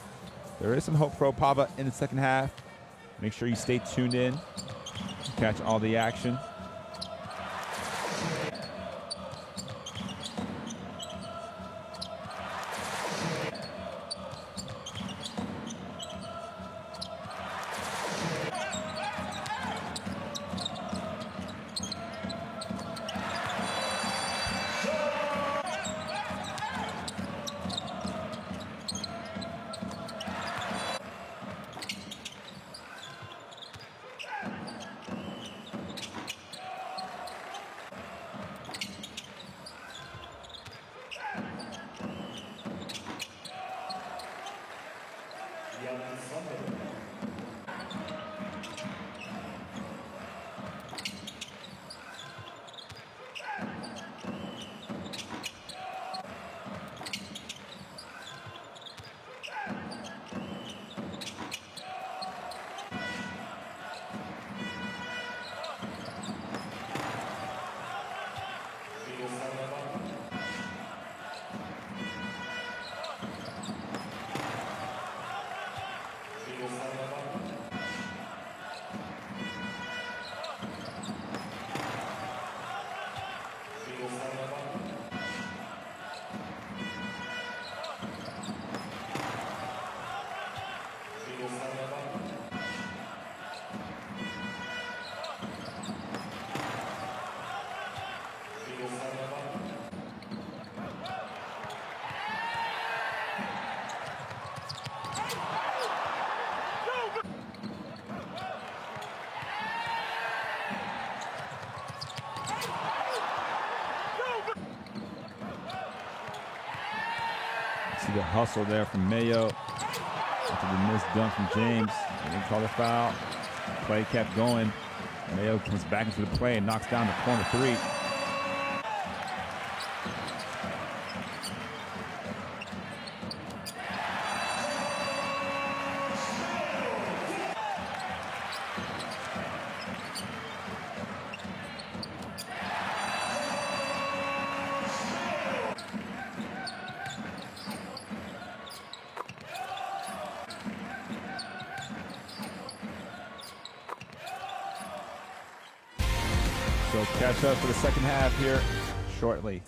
there is some hope for Opava in the second half. Make sure you stay tuned in to catch all the action. See the hustle there from Mayo. After the missed dunk from James. They didn't call a foul. Play kept going. Mayo comes back into the play and knocks down the corner three. So catch up for the second half here shortly.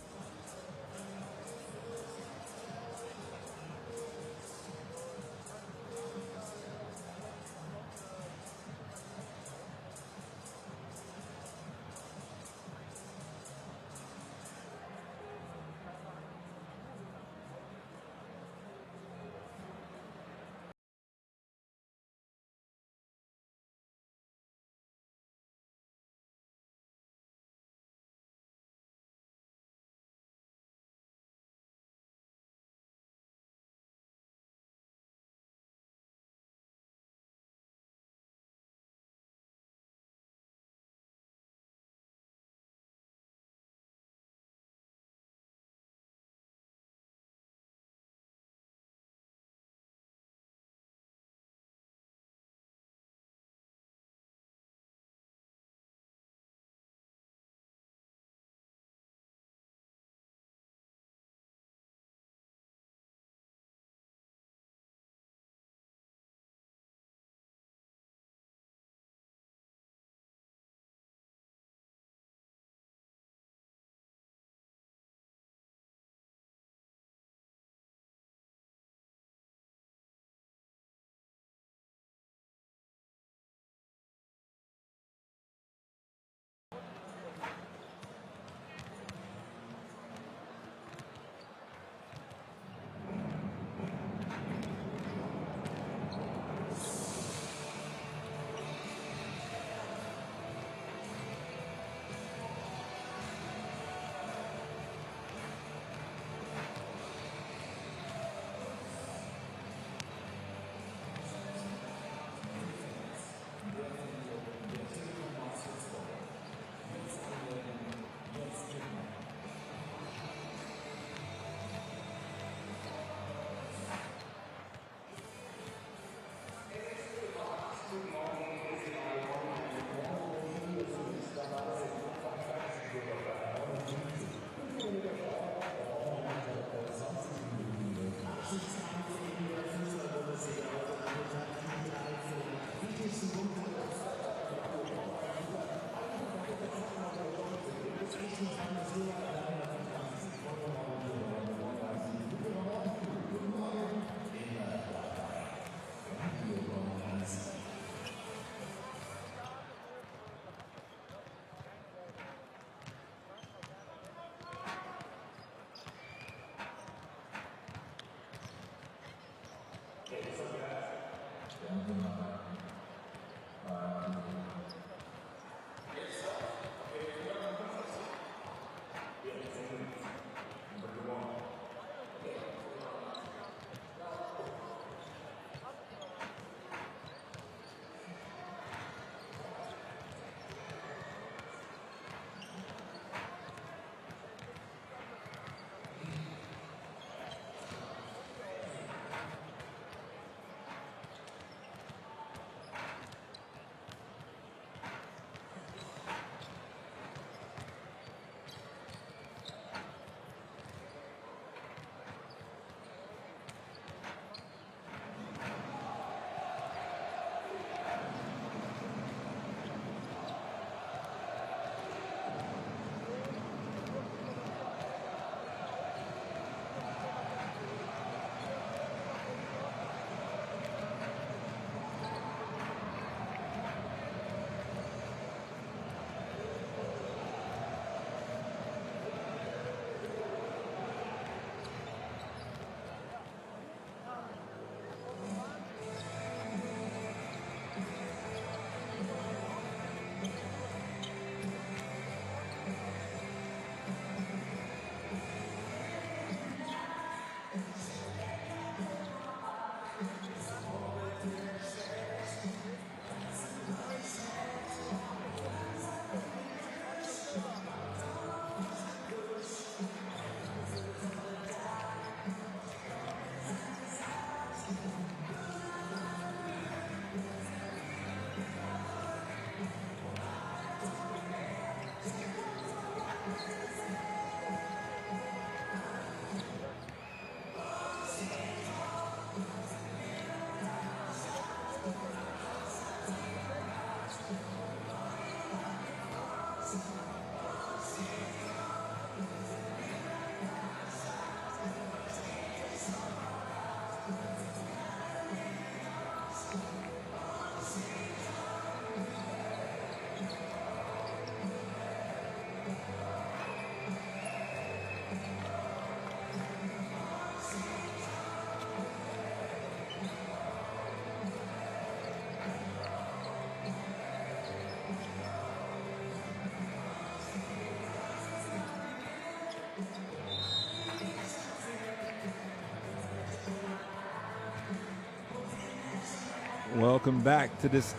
Welcome back to this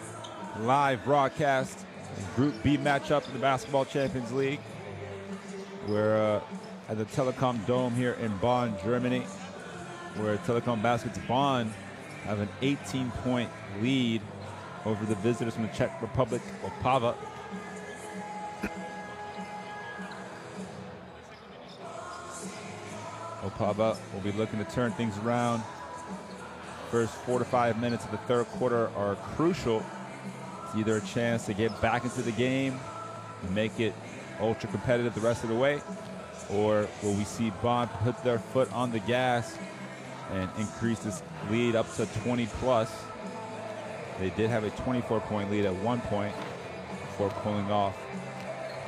live broadcast, Group B matchup in the Basketball Champions League. We're at the Telekom Dome here in Bonn, Germany, where Telekom Baskets Bonn have an 18-point lead over the visitors from the Czech Republic, Opava. Opava will be looking to turn things around. First 4 to 5 minutes of the third quarter are crucial. It's either a chance to get back into the game and make it ultra competitive the rest of the way, or will we see Bonn put their foot on the gas and increase this lead up to 20 plus. They did have a 24-point lead at one point before pulling off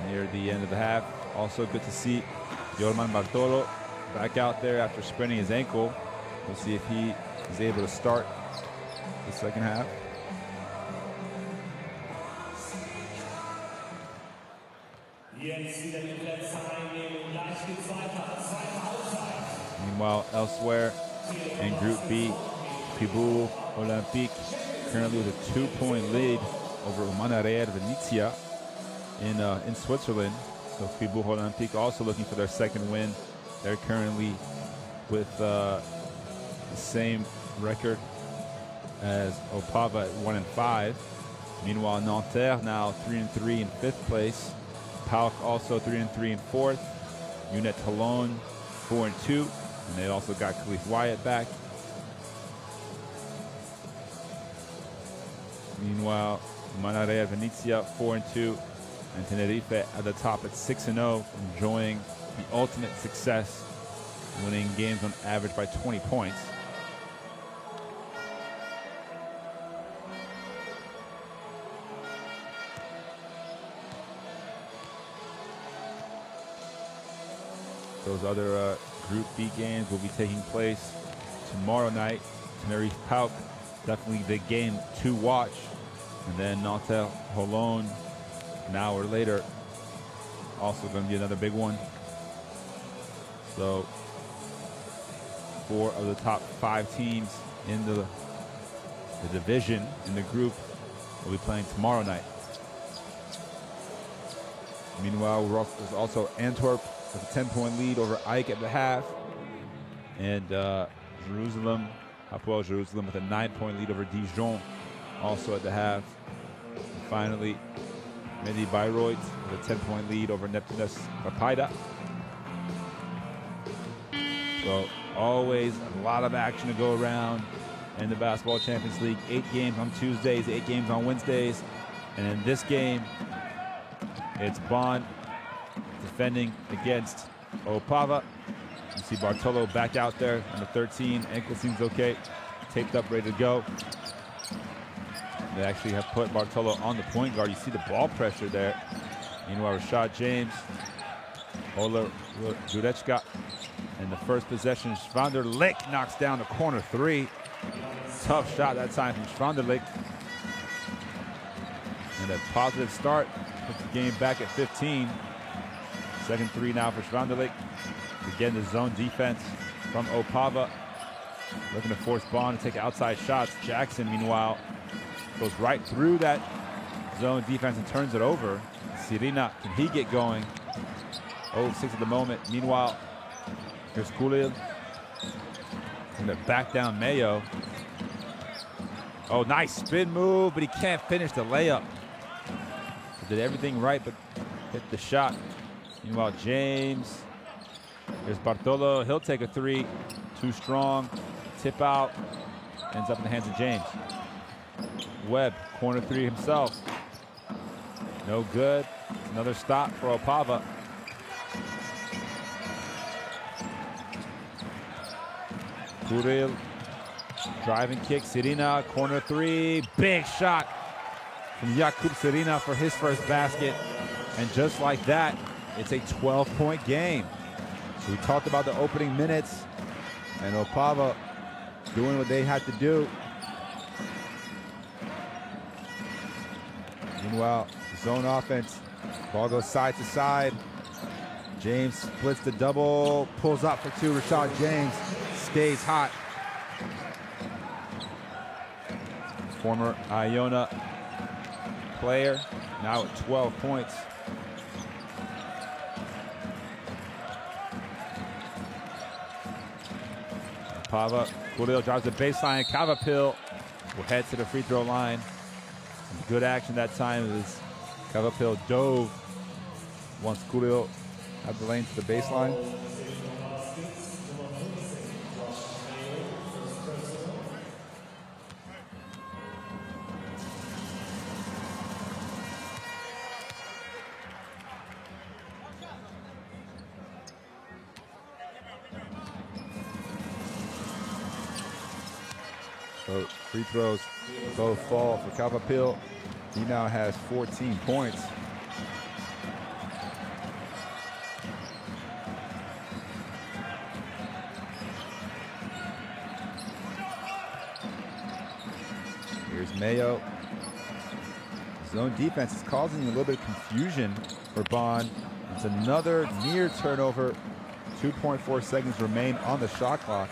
near the end of the half. Also good to see Yorman Bartolo back out there after spraining his ankle. We'll see if he is able to start the second half. Meanwhile, elsewhere in Group B, Fribourg Olympique currently with a 2-point lead over Manarea Venezia in Switzerland. So Fribourg Olympique also looking for their second win. They're currently with the same record as Opava at 1-5. Meanwhile, Nanterre now 3-3 in 5th place. Pauk also 3-3 in 4th. Unet Cologne 4-2, and they also got Khalif Wyatt back. Meanwhile, Manarea Venezia 4-2, and Tenerife at the top at 6-0, enjoying the ultimate success, winning games on average by 20 points. Those other Group B games will be taking place tomorrow night. Tenerife Pauk, definitely the game to watch. And then Nanterre Cologne, an hour later, also going to be another big one. So 4 of the top 5 teams in the division, in the group, will be playing tomorrow night. Meanwhile, there's also Antwerp with a 10-point lead over Ike at the half. And Jerusalem, Hapoel Jerusalem with a 9-point lead over Dijon, also at the half. And finally, Medi Bayreuth with a 10-point lead over Neptunus Papaida. So always a lot of action to go around in the Basketball Champions League. 8 games on Tuesdays, 8 games on Wednesdays. And in this game, it's Bonn defending against Opava. You see Bartolo back out there on the 13. Ankle seems okay. Taped up, ready to go. They actually have put Bartolo on the point guard. You see the ball pressure there. Meanwhile, Rashad James, Ola Jurečka, and the first possession, Schwanderlich knocks down the corner 3. Tough shot that time from Schwanderlich. And a positive start puts the game back at 15. Second 3 now for Schwanderlich. Again, the zone defense from Opava, looking to force Bonn to take outside shots. Jackson, meanwhile, goes right through that zone defense and turns it over. Sirina, can he get going? 0-6 at the moment. Meanwhile, here's Kulil. And they're back down Mayo. Oh, nice spin move, but he can't finish the layup. So did everything right, but hit the shot. Meanwhile, James. Here's Bartolo. He'll take a 3. Too strong. Tip out. Ends up in the hands of James. Webb, corner 3 himself. No good. Another stop for Opava. Kuril. Driving kick. Sirina, corner 3. Big shot from Jakub Sirina for his first basket. And just like that, it's a 12-point game. So we talked about the opening minutes, and Opava doing what they had to do. Meanwhile, zone offense. Ball goes side to side. James splits the double, pulls up for 2. Rashad James stays hot. Former Iona player, now at 12 points. Opava, Culeo drives the baseline. Cavapil will head to the free throw line. Some good action that time as Cavapil dove once Culeo had the lane to the baseline. So free throws both fall for Cavapil. He now has 14 points. Here's Mayo. Zone defense is causing a little bit of confusion for Bonn. It's another near turnover. 2.4 seconds remain on the shot clock.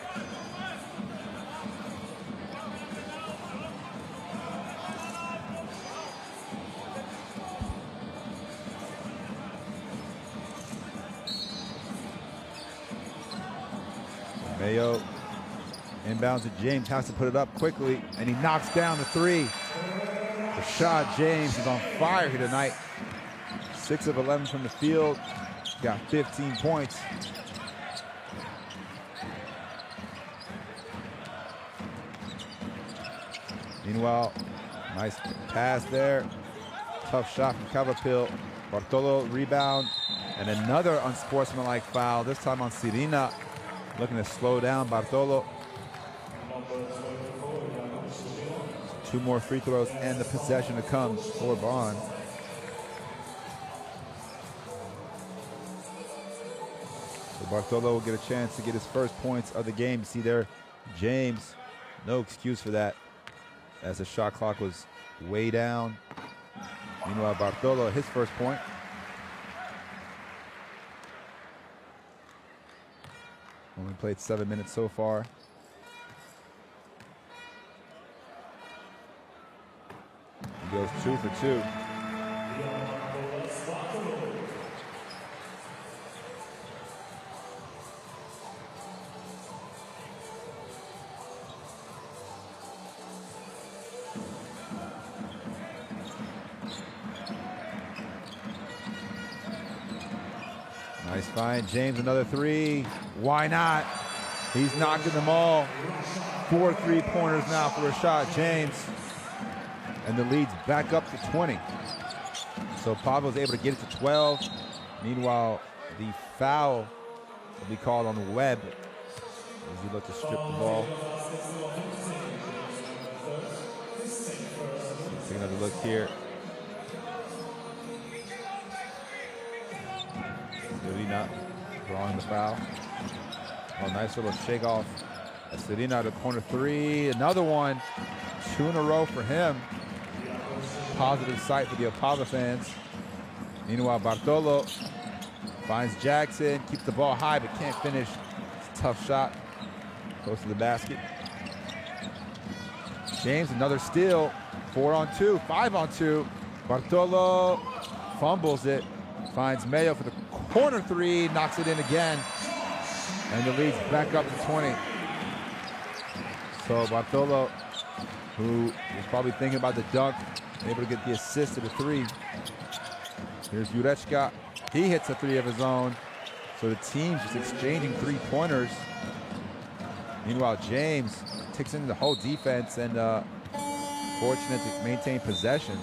Mayo inbounds to James, has to put it up quickly, and he knocks down the three. Rashad James is on fire here tonight. 6 of 11 from the field, got 15 points. Meanwhile, nice pass there. Tough shot from Cavapil. Bartolo rebound, and another unsportsmanlike foul, this time on Sirina. Looking to slow down Bartolo. 2 more free throws and the possession to come for Bonn. So Bartolo will get a chance to get his first points of the game. You see there, James, no excuse for that, as the shot clock was way down. Meanwhile, Bartolo, his first point. Only played 7 minutes so far. He goes 2 for 2. Nice find, James, another three. Why not? He's knocking them all. 4 3-pointers now for Rashad James. And the lead's back up to 20. So Pablo's able to get it to 12. Meanwhile, the foul will be called on the Webb as he looks to strip the ball. Let's take another look here. Serena drawing the foul. Oh, nice little shake off. Serena to corner three. Another one. 2 in a row for him. Positive sight for the Opava fans. Meanwhile, Bartolo finds Jackson, keeps the ball high but can't finish. It's a tough shot. Close to the basket. James, another steal. 4 on 2, 5 on 2. Bartolo fumbles it. Finds Mayo for the corner three, knocks it in again. And the lead's back up to 20. So Bartolo, who was probably thinking about the dunk, able to get the assist to the three. Here's Jurečka. He hits a three of his own. So the team's just exchanging 3-pointers. Meanwhile, James takes in the whole defense and fortunate to maintain possession.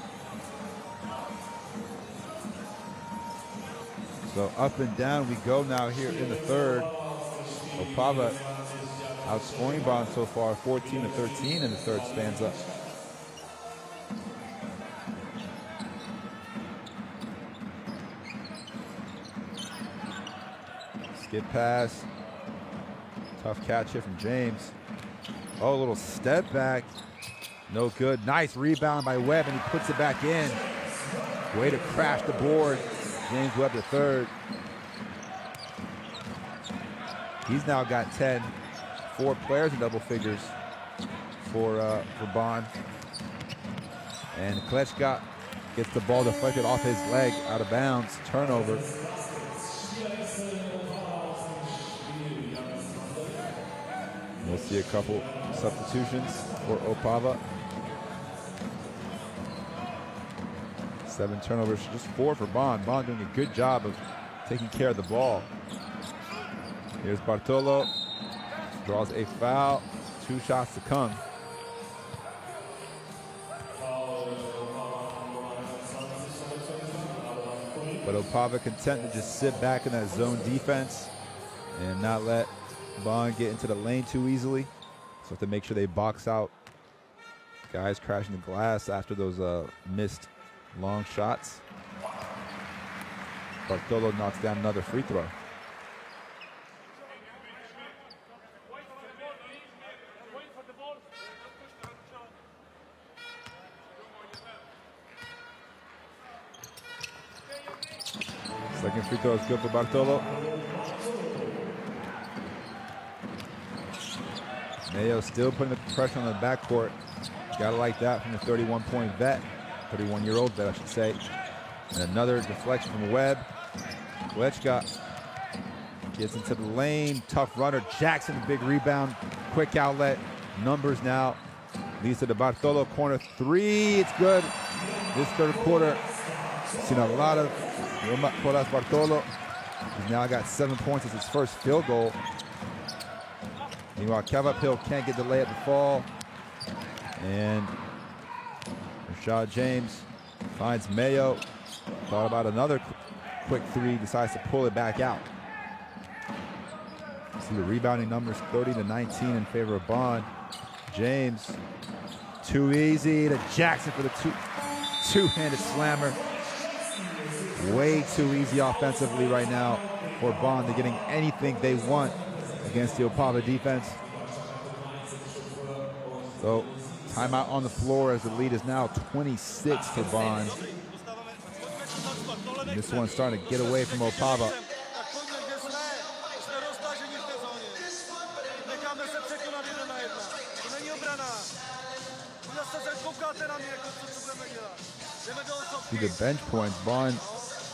So up and down we go now here in the third. Opava outscoring Bonn so far, 14-13 in the third stanza. Skip pass. Tough catch here from James. Oh, a little step back. No good. Nice rebound by Webb, and he puts it back in. Way to crash the board. James Webb the third. He's now got 10. 4 players in double figures for Bonn. And Klečka gets the ball deflected off his leg, out of bounds, turnover. We'll see a couple substitutions for Opava. 7 turnovers, just 4 for Bonn. Bonn doing a good job of taking care of the ball. Here's Bartolo, draws a foul, 2 shots to come. But Opava content to just sit back in that zone defense and not let Bonn get into the lane too easily. So have to make sure they box out guys crashing the glass after those missed long shots. Bartolo knocks down another free throw. Second free throw is good for Bartolo. Mayo still putting the pressure on the backcourt. Gotta like that from the 31-point vet, 31-year-old vet, I should say. And another deflection from Webb. Klečka gets into the lane, tough runner. Jackson, big rebound, quick outlet. Numbers now. Leads to the Bartolo corner 3. It's good. This third quarter, seen a lot of Nicolas Bartolo. He's now got 7 points as his first field goal. Meanwhile, Kev Uphill can't get the layup to fall. And Rashad James finds Mayo. Thought about another quick 3, decides to pull it back out. See the rebounding numbers, 30-19 in favor of Bonn. James, too easy to Jackson for the two-handed slammer. Way too easy offensively right now for Bonn. They're getting anything they want against the Opava defense. So timeout on the floor as the lead is now 26 to Bonn. And this one's starting to get away from Opava. See the bench points. Bonn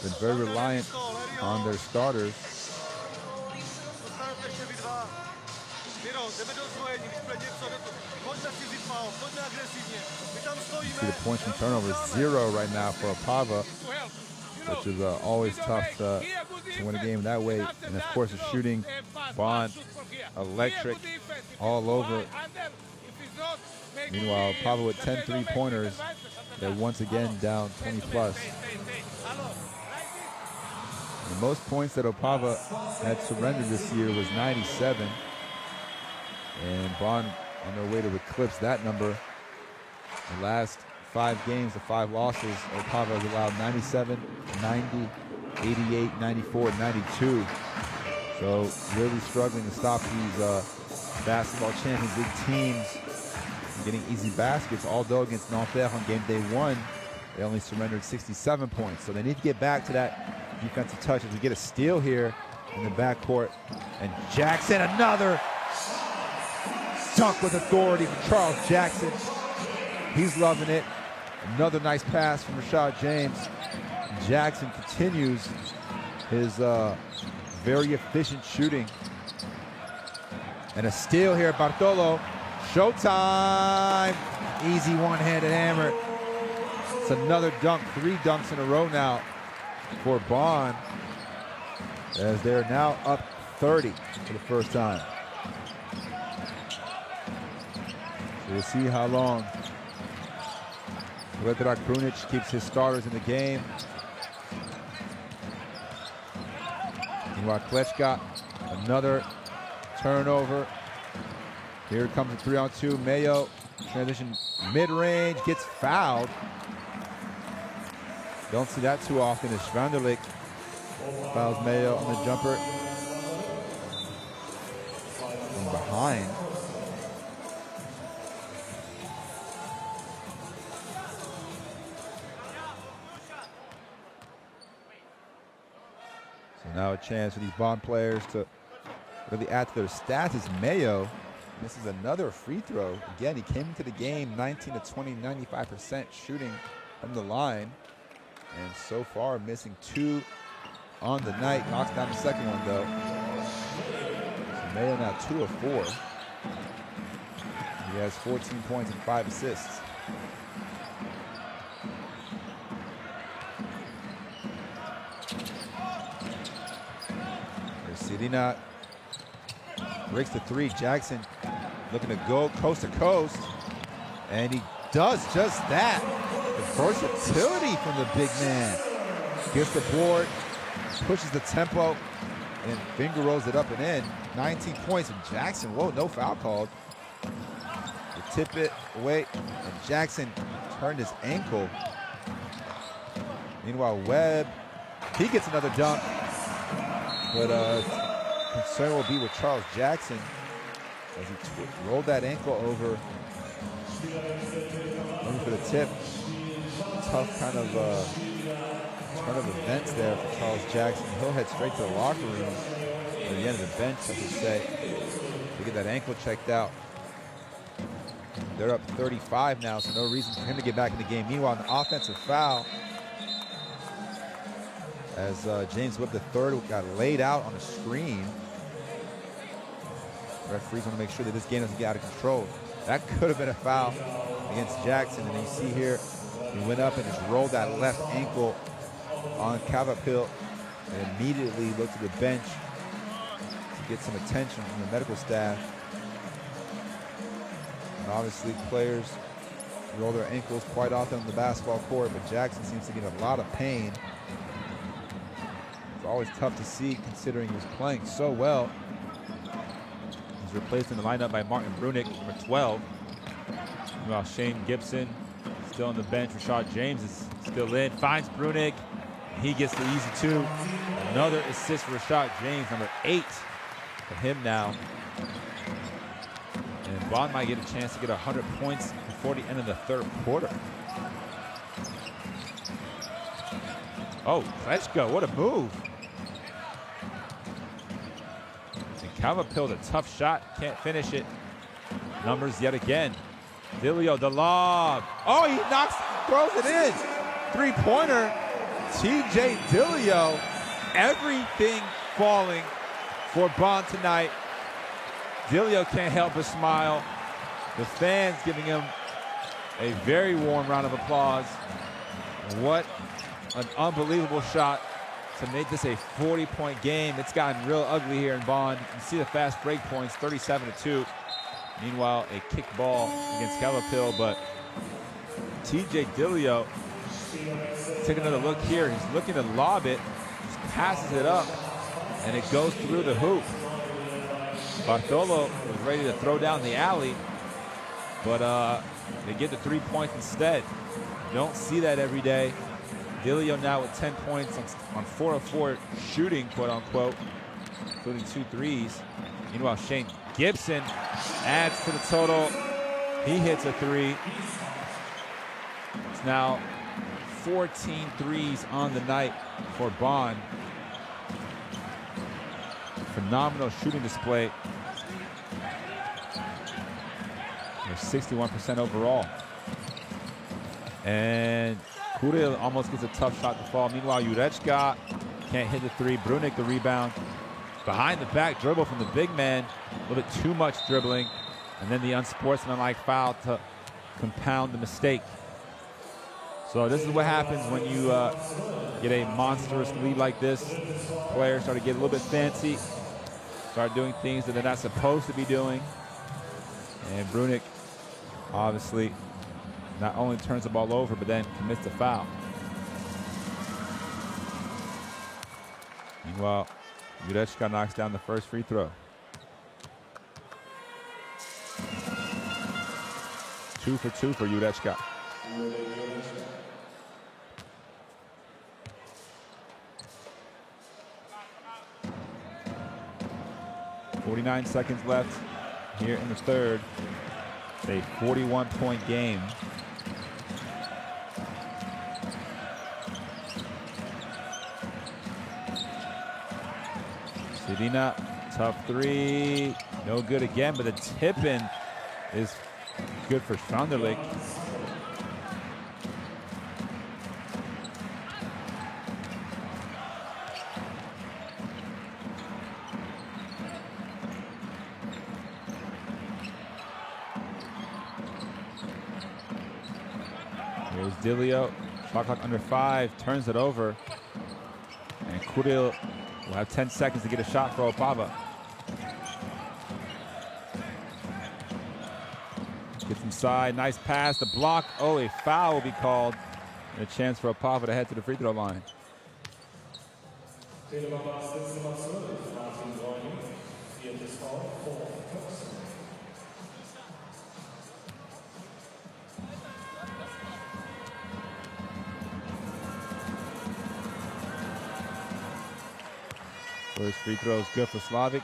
been very reliant on their starters. See the points from turnovers, 0 right now for Opava, which is always tough to win a game that way. And of course, the shooting, Bonn, electric, all over. Meanwhile, Opava with 10 3-pointers. They're once again down 20 plus. The most points that Opava had surrendered this year was 97. And Bonn on their way to eclipse that number. The last 5 games, the 5 losses, Opava has allowed 97, 90, 88, 94, 92. So really struggling to stop these basketball Champions League teams from getting easy baskets. Although against Nanterre on game day 1, they only surrendered 67 points. So they need to get back to that defensive touch as we get a steal here in the backcourt. And Jackson, another dunk with authority from Charles Jackson. He's loving it. Another nice pass from Rashad James. Jackson continues his very efficient shooting. And a steal here, Bartolo. Showtime. Easy one-handed hammer. It's another dunk, 3 dunks in a row now for Bonn, as they're now up 30 for the first time. So we'll see how long Predrag Krunic keeps his starters in the game. Meanwhile, Klečka, another turnover. Here comes a 3-on-2. Mayo, transition mid-range, gets fouled. Don't see that too often as Schwanderlich fouls Mayo on the jumper from behind. So now a chance for these Bonn players to really add to their stats as Mayo Misses another free throw. Again, he came into the game 19 to 20, 95% shooting from the line. And so far, missing 2 on the night. Knocks down the second one, though. So Mayo now 2 of 4. He has 14 points and 5 assists. There's Sirina. Breaks the 3. Jackson looking to go coast to coast. And he does just that. The versatility from the big man. Gets the board, pushes the tempo, and finger rolls it up and in. 19 points from Jackson. Whoa, no foul called. They tip it away, and Jackson turned his ankle. Meanwhile, Webb, he gets another dunk. But concern will be with Charles Jackson as he rolled that ankle over. Looking for the tip. Tough kind of events there for Charles Jackson. He'll head straight to the locker room, or the end of the bench, I should say, to get that ankle checked out. They're up 35 now, so no reason for him to get back in the game. Meanwhile, an offensive foul as James Webb III got laid out on a screen. Referees want to make sure that this game doesn't get out of control. That could have been a foul against Jackson, and you see here, he went up and just rolled that left ankle on Cavapil and immediately looked to the bench to get some attention from the medical staff. And obviously players roll their ankles quite often on the basketball court, but Jackson seems to get a lot of pain. It's always tough to see considering he was playing so well. He's replaced in the lineup by Martin Brunick, number 12. Meanwhile, Shane Gibson still on the bench. Rashad James is still in. Finds Brunick. He gets the easy 2. Another assist for Rashad James, number 8 for him now. And Bonn might get a chance to get 100 points before the end of the third quarter. Oh, Kleshko, what a move. And Cavapil, the tough shot, can't finish it. Numbers yet again. Dilio, the lob. Oh, he throws it in. 3-pointer. TJ Dilio. Everything falling for Bonn tonight. Dilio can't help but smile. The fans giving him a very warm round of applause. What an unbelievable shot to make this a 40-point game. It's gotten real ugly here in Bonn. You see the fast break points, 37-2. Meanwhile, a kick ball against Cavapil, but TJ Dilio, take another look here. He's looking to lob it, just passes it up, and it goes through the hoop. Bartolo was ready to throw down the alley, but they get the 3 points instead. Don't see that every day. Dilio now with 10 points on 4 of 4 shooting, quote unquote, including 2 threes. Meanwhile, Shane Gibson adds to the total. He hits a 3. It's now 14 threes on the night for Bonn. Phenomenal shooting display. They're 61% overall. And Kuril almost gets a tough shot to fall. Meanwhile, Jurečka can't hit the 3. Brunick the rebound. Behind the back dribble from the big man. A little bit too much dribbling. And then the unsportsmanlike foul to compound the mistake. So this is what happens when you get a monstrous lead like this. Players start to get a little bit fancy. Start doing things that they're not supposed to be doing. And Brunick obviously not only turns the ball over, but then commits the foul. Meanwhile, Jurečka knocks down the first free throw. 2 for 2 for Jurečka. .49 seconds left here in the third. It's a 41-point game. Sirina Tough three. No good again, but the tip-in is good for Sanderlich. Here's Dilio. Shot clock under 5. Turns it over. And Kuril will have 10 seconds to get a shot for Opava. Gets inside. Nice pass. The block. Oh, a foul will be called. And a chance for Opava to head to the free throw line. First free throw is good for Slavic.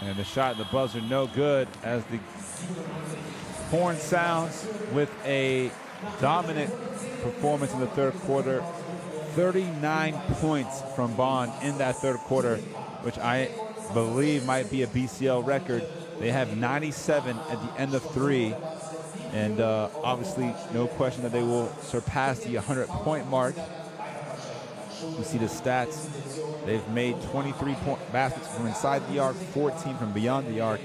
And the shot at the buzzer no good as the horn sounds with a dominant performance in the third quarter. 39 points from Bonn in that third quarter, which I believe might be a BCL record. They have 97 at the end of 3. And obviously, no question that they will surpass the 100-point mark. You see the stats. They've made 23 baskets from inside the arc, 14 from beyond the arc.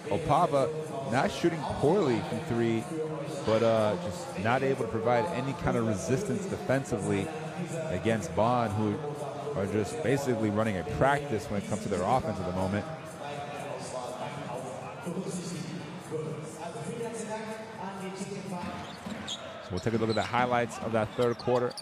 Opava not shooting poorly from 3, but just not able to provide any kind of resistance defensively against Bonn, who are just basically running a practice when it comes to their offense at the moment. So we'll take a look at the highlights of that third quarter.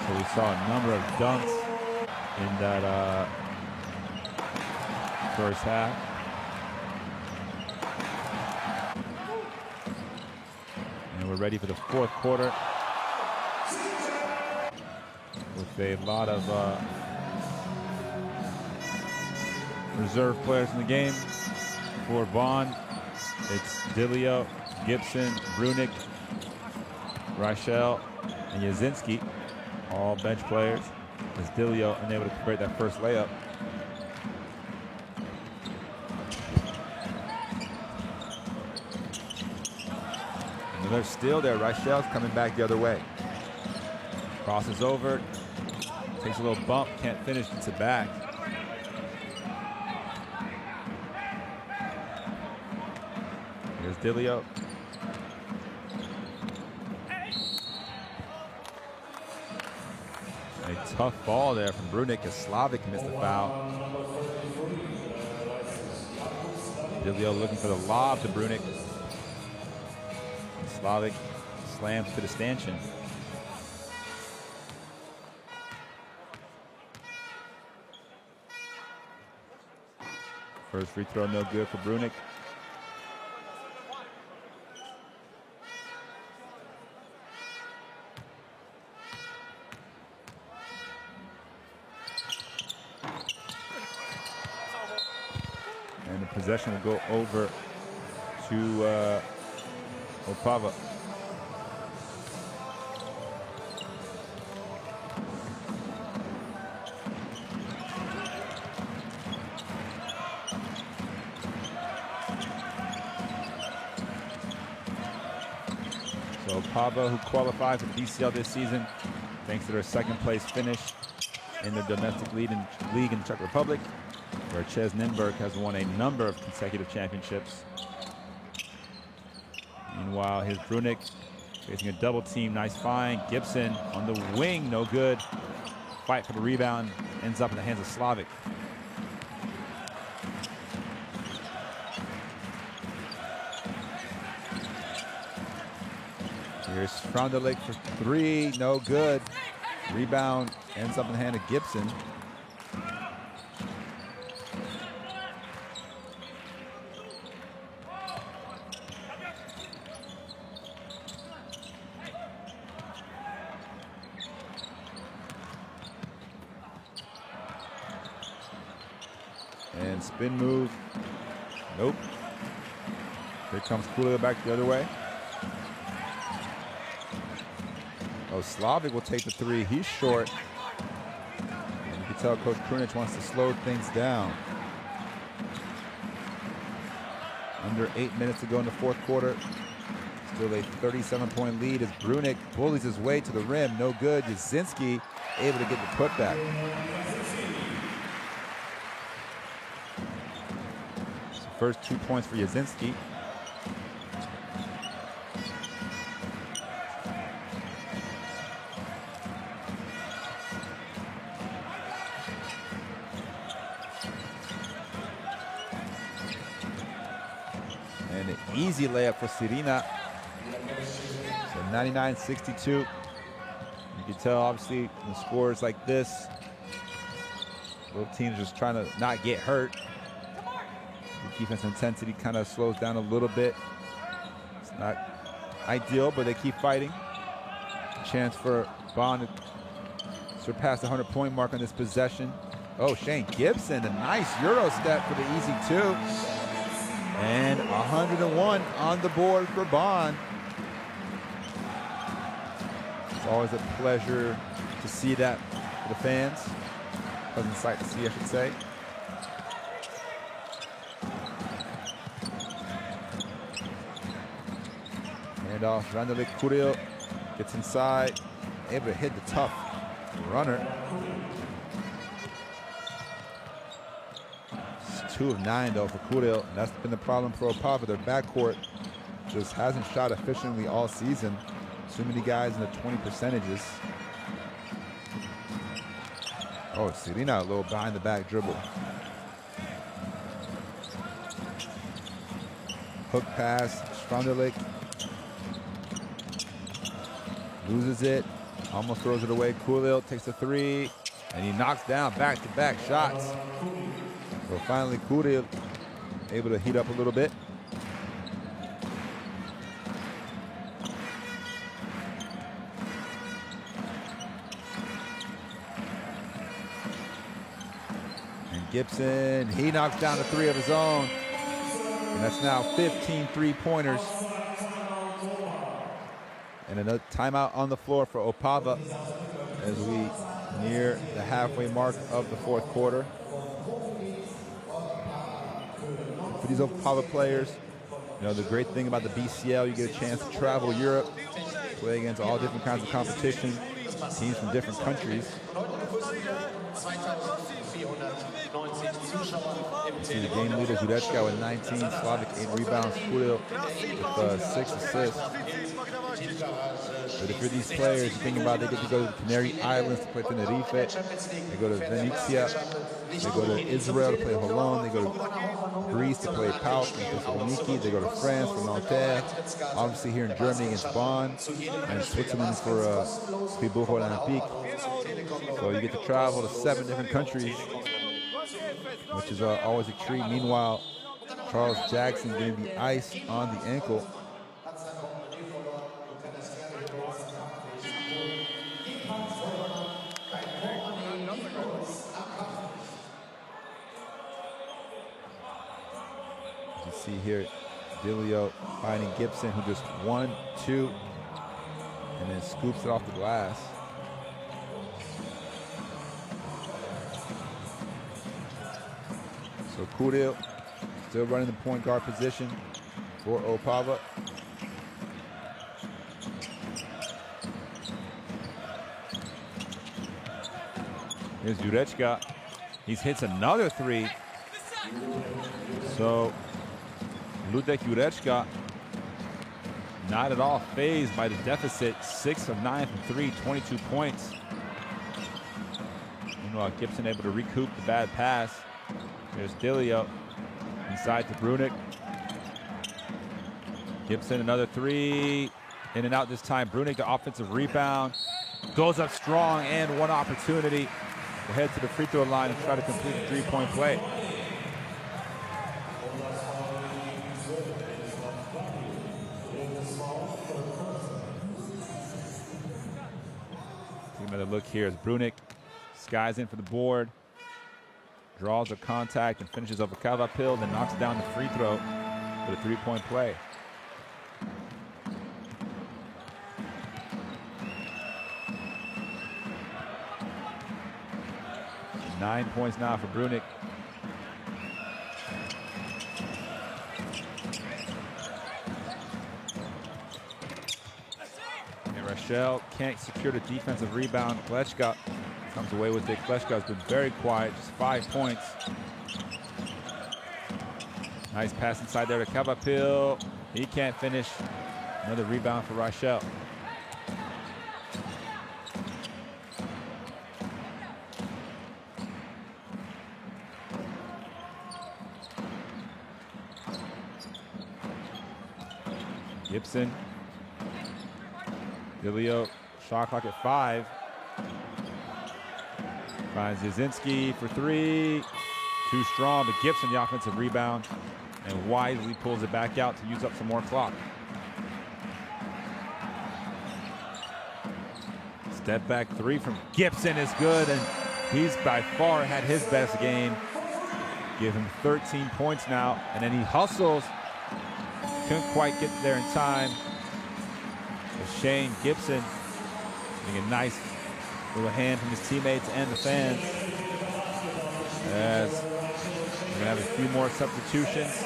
So we saw a number of dunks in that first half. And we're ready for the fourth quarter with a lot of reserve players in the game. For Bonn, it's Dilio, Gibson, Brunick, Reichel, and Yazinski, all bench players, as Dilio unable to convert that first layup. Another steal there. Reichel's coming back the other way. Crosses over, takes a little bump, can't finish, gets it back. Here's Dilio. A tough ball there from Brunick as Slavic missed the foul. Dilio looking for the lob to Brunick. Slavic slams to the stanchion. First free throw no good for Brunick. And the possession will go over to Opava. Opava, who qualified for the BCL this season, thanks to their second place finish in their domestic league in the Czech Republic, where Ches Nimberg has won a number of consecutive championships. Meanwhile, here's Brunik facing a double team. Nice find. Gibson on the wing, no good. Fight for the rebound, ends up in the hands of Slavic. Here's Strondelik for three, no good. Rebound ends up in the hand of Gibson. And spin move. Nope. Here comes Kula back the other way. Oh, Slavic will take the three. He's short. And you can tell Coach Krunic wants to slow things down. Under 8 minutes to go in the fourth quarter. Still a 37-point lead as Brunik bullies his way to the rim. No good. Jasinski able to get the putback. First 2 points for Jasinski. And an easy layup for Sirina. So 99-62. You can tell, obviously, in the scores like this, both teams just trying to not get hurt. The defense intensity kind of slows down a little bit. It's not ideal, but they keep fighting. Chance for Bonn to surpass the 100-point mark on this possession. Oh, Shane Gibson, a nice Euro step for the easy two. And 101 on the board for Bonn. It's always a pleasure to see that for the fans. Pleasant sight to see, I should say. And off, Randelik Kuril gets inside, able to hit the tough runner. It's 2 of 9 though for Kuril, and that's been the problem for Opava. Their backcourt just hasn't shot efficiently all season. Too many guys in the 20 percentages. Oh, Sirina, a little behind the back dribble. Hook pass, Strondelik. Loses it, almost throws it away. Kulil takes the three, and he knocks down back-to-back shots. So finally, Kulil able to heat up a little bit. And Gibson, he knocks down the three of his own. And that's now 15 three-pointers. And another timeout on the floor for Opava as we near the halfway mark of the fourth quarter. For these Opava players, you know, the great thing about the BCL, you get a chance to travel Europe, play against all different kinds of competition, teams from different countries. See the game leader, Jurečka with 19, Slavic 8 rebounds, Kuril with 6 assists. But if you're these players, you think about they get to go to the Canary Islands to play Tenerife, they go to Venezia, they go to Israel to play Holon, they go to Greece to play PAOK and Thessaloniki, they go to France for Nanterre, obviously here in Germany against Bonn, and Switzerland for Fribourg Olympique. So you get to travel to 7 different countries, which is always a treat. Meanwhile, Charles Jackson getting the ice on the ankle. As you see here, Dilio finding Gibson, who just 1, 2, and then scoops it off the glass. So Kuril still running the point guard position for Opava. Here's Jurečka. He hits another three. So Ludek Jurečka not at all phased by the deficit. 6 of 9 from 3, 22 points. Meanwhile, Gibson able to recoup the bad pass. There's Dilio inside to Brunic. Gibson another three. In and out this time. Brunic the offensive rebound. Goes up strong and one opportunity to head to the free throw line and try to complete a three-point play. Take another look here as Brunic skies in for the board. Draws a contact and finishes off a Opava, then knocks down the free throw for the three-point play. So 9 points now for Brunic. And Rochelle can't secure the defensive rebound. Klečka comes away with it. Klečka has been very quiet, just 5 points. Nice pass inside there to Opava. He can't finish. Another rebound for Rochelle. Gibson. Dilio, shot clock at 5. Finds Yazinski for 3. Too strong, but Gibson the offensive rebound and wisely pulls it back out to use up some more clock. Step back 3 from Gibson is good, and he's by far had his best game. Give him 13 points now, and then he hustles. Couldn't quite get there in time. But Shane Gibson getting a nice little hand from his teammates and the fans. As we're gonna have a few more substitutions.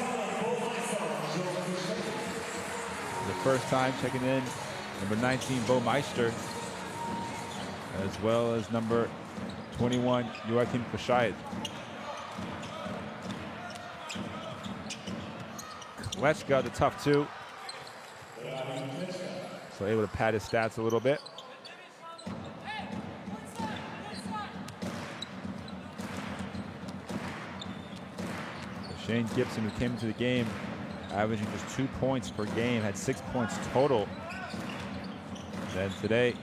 The first time checking in, number 19, Bo Meister, as well as number 21, Joachim Koshayed. Klečka, the tough 2. So able to pad his stats a little bit. Shane Gibson, who came into the game averaging just 2 points per game, had 6 points total. Then today,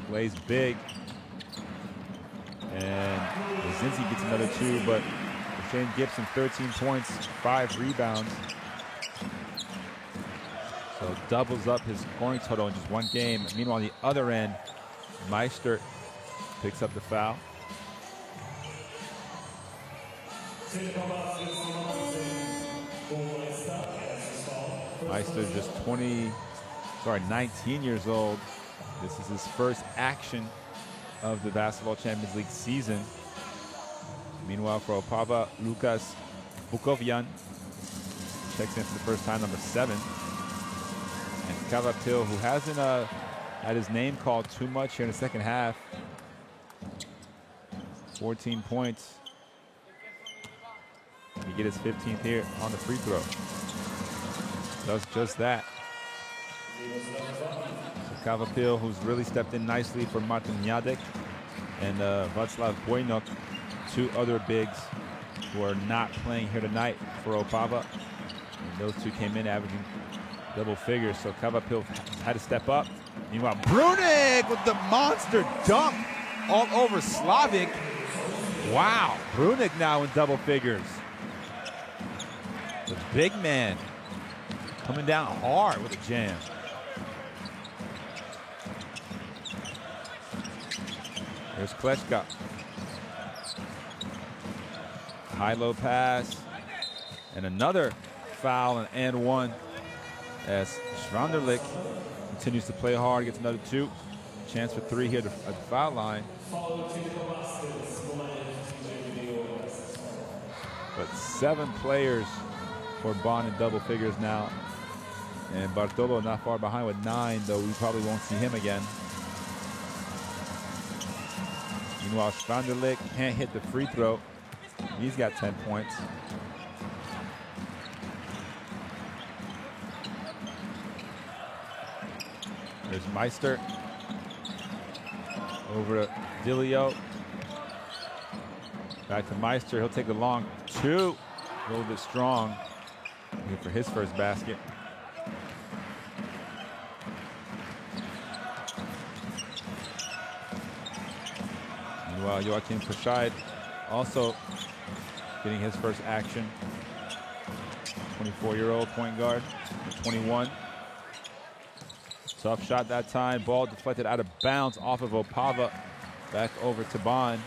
plays big. And Zinzi gets another 2, but for Shane Gibson, 13 points, 5 rebounds. So doubles up his scoring total in just 1 game. Meanwhile, on the other end, Meister picks up the foul. Meister just 19 years old. This is his first action of the Basketball Champions League season. Meanwhile, for Opava, Lukas Bukovian checks in for the first time, number 7. And Opava, who hasn't had his name called too much here in the second half. 14 points. He get his 15th here on the free throw. Does just that. So Opava, who's really stepped in nicely for Martin Jadek and Václav Bojnok, 2 other bigs who are not playing here tonight for Opava. And those 2 came in averaging double figures, so Opava had to step up. Meanwhile, Brunic with the monster dunk all over Slavic. Wow, Brunic now in double figures. The big man coming down hard with a jam. There's Klečka. High-low pass. And another foul and 1 as Schwanderlich continues to play hard, gets another 2. Chance for 3 here at the foul line. But 7 players for Bonn in double figures now. And Bartolo not far behind with 9, though we probably won't see him again. Meanwhile, Spanderlick can't hit the free throw. He's got 10 points. There's Meister. Over to Dilio. Back to Meister. He'll take the long two. A little bit strong here for his first basket. Meanwhile, Joachim Prashide also getting his first action. 24-year-old point guard, 21. Tough shot that time. Ball deflected out of bounds off of Opava. Back over to Bonn.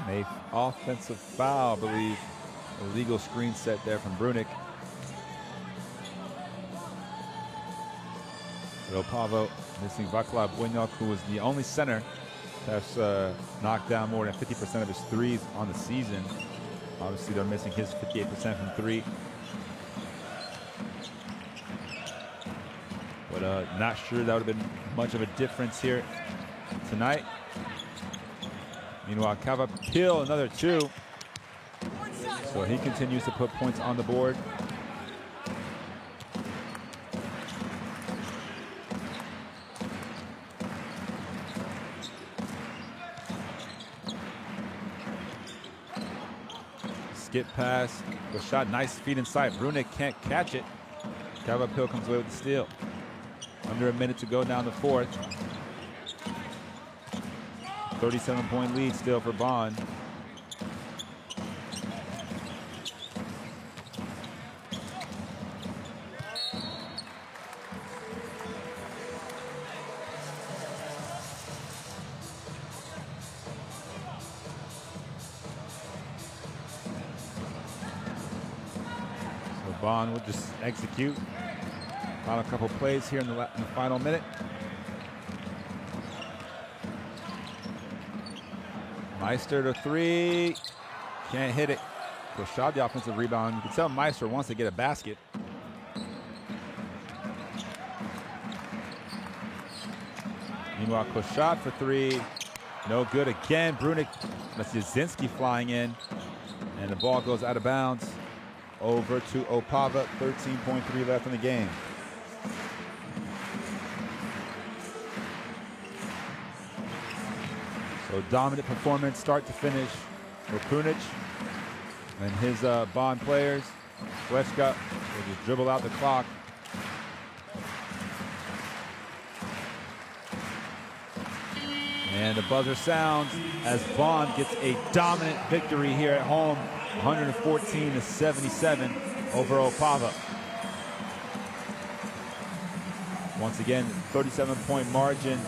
An offensive foul, I believe. Illegal screen set there from Brunick. Opava missing Vaclav Bujnok, who was the only center that's knocked down more than 50% of his threes on the season. Obviously, they're missing his 58% from three. But not sure that would have been much of a difference here tonight. Meanwhile, Kava Pil, another two. So he continues to put points on the board. Skip pass, the shot, nice feet inside. Brunick can't catch it. Kava Pil comes away with the steal. Under a minute to go down the fourth. 37-point lead still for Bonn. Bonn will just execute. Final couple plays here in the final minute. Meister to three. Can't hit it. Koshad the offensive rebound. You can tell Meister wants to get a basket. Meanwhile, Koshad for three. No good again. Brunick, that's Jasinski flying in. And the ball goes out of bounds. Over to Opava, 13.3 left in the game. So dominant performance, start to finish for Prunic and his Bonn players. Fleshka will just dribble out the clock. And the buzzer sounds as Bonn gets a dominant victory here at home, 114-77 over Opava. Once again, 37-point margin.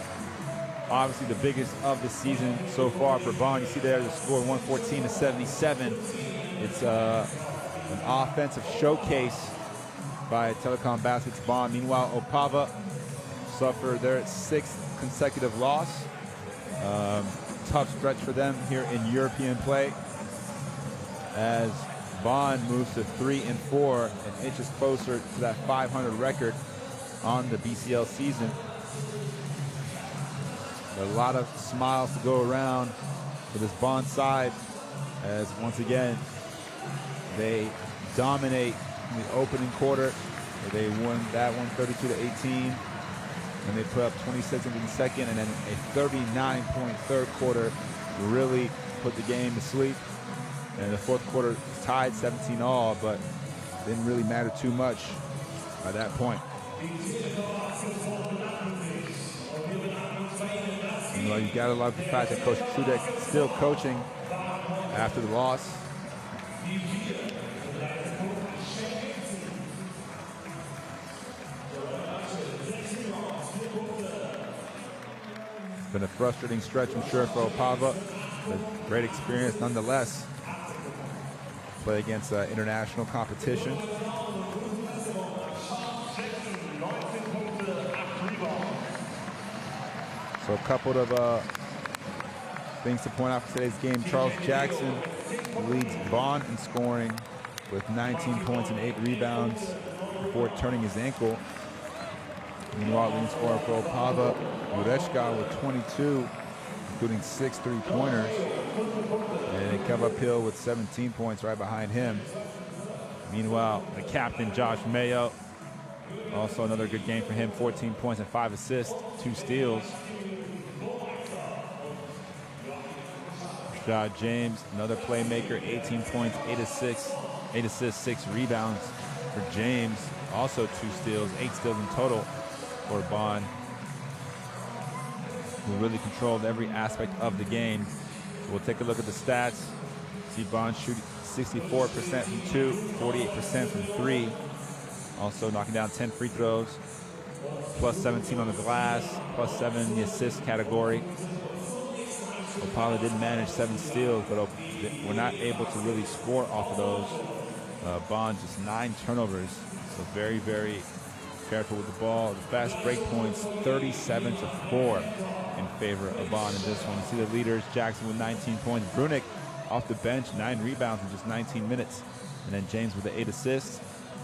Obviously the biggest of the season so far for Bonn. You see there the score 114-77. It's an offensive showcase by Telekom Baskets Bonn. Meanwhile, Opava suffered their 6th consecutive loss. Tough stretch for them here in European play as Bonn moves to 3-4 and inches closer to that 500 record on the BCL season. A lot of smiles to go around for this Bonn side as once again they dominate in the opening quarter. They won that one 32-18. And they put up 26 in the second, and then a 39-point third quarter really put the game to sleep. And the fourth quarter tied 17-all, but didn't really matter too much by that point. You know, you gotta love the fact that Coach Trudek is still coaching after the loss. Been a frustrating stretch, I'm sure, for Opava, but great experience nonetheless. Play against international competition. So a couple of things to point out for today's game. Charles Jackson leads Bonn in scoring with 19 points and 8 rebounds before turning his ankle. Meanwhile, leading scorer for Opava, Ureshka with 22, including 6 three-pointers. And Keva Hill with 17 points right behind him. Meanwhile, the captain, Josh Mayo, also another good game for him, 14 points and 5 assists, 2 steals. Rashad James, another playmaker, 18 points, 8 assists, 6 rebounds for James. Also 2 steals, 8 steals in total for Bonn, who really controlled every aspect of the game. So we'll take a look at the stats. See Bonn shoot 64% from 2, 48% from 3. Also knocking down 10 free throws, plus 17 on the glass, plus 7 in the assist category. Opava did manage 7 steals, but we're not able to really score off of those. Bonn just 9 turnovers, so very, very careful with the ball. The fast break points, 37-4 in favor of Bonn in this one. You see the leaders, Jackson with 19 points, Brunick off the bench, 9 rebounds in just 19 minutes. And then James with the 8 assists.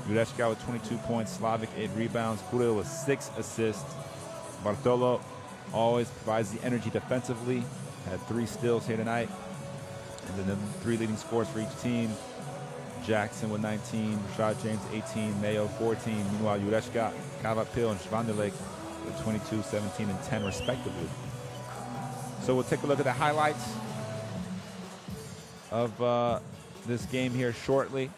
Ureshka with 22 points, Slavic 8 rebounds, Julio with 6 assists. Bartolo always provides the energy defensively, had 3 steals here tonight. And then the 3 leading scorers for each team. Jackson with 19, Rashad James 18, Mayo 14. Meanwhile, Ureshka, Kavapil, and Schwanderlake with 22, 17, and 10 respectively. So we'll take a look at the highlights of this game here shortly.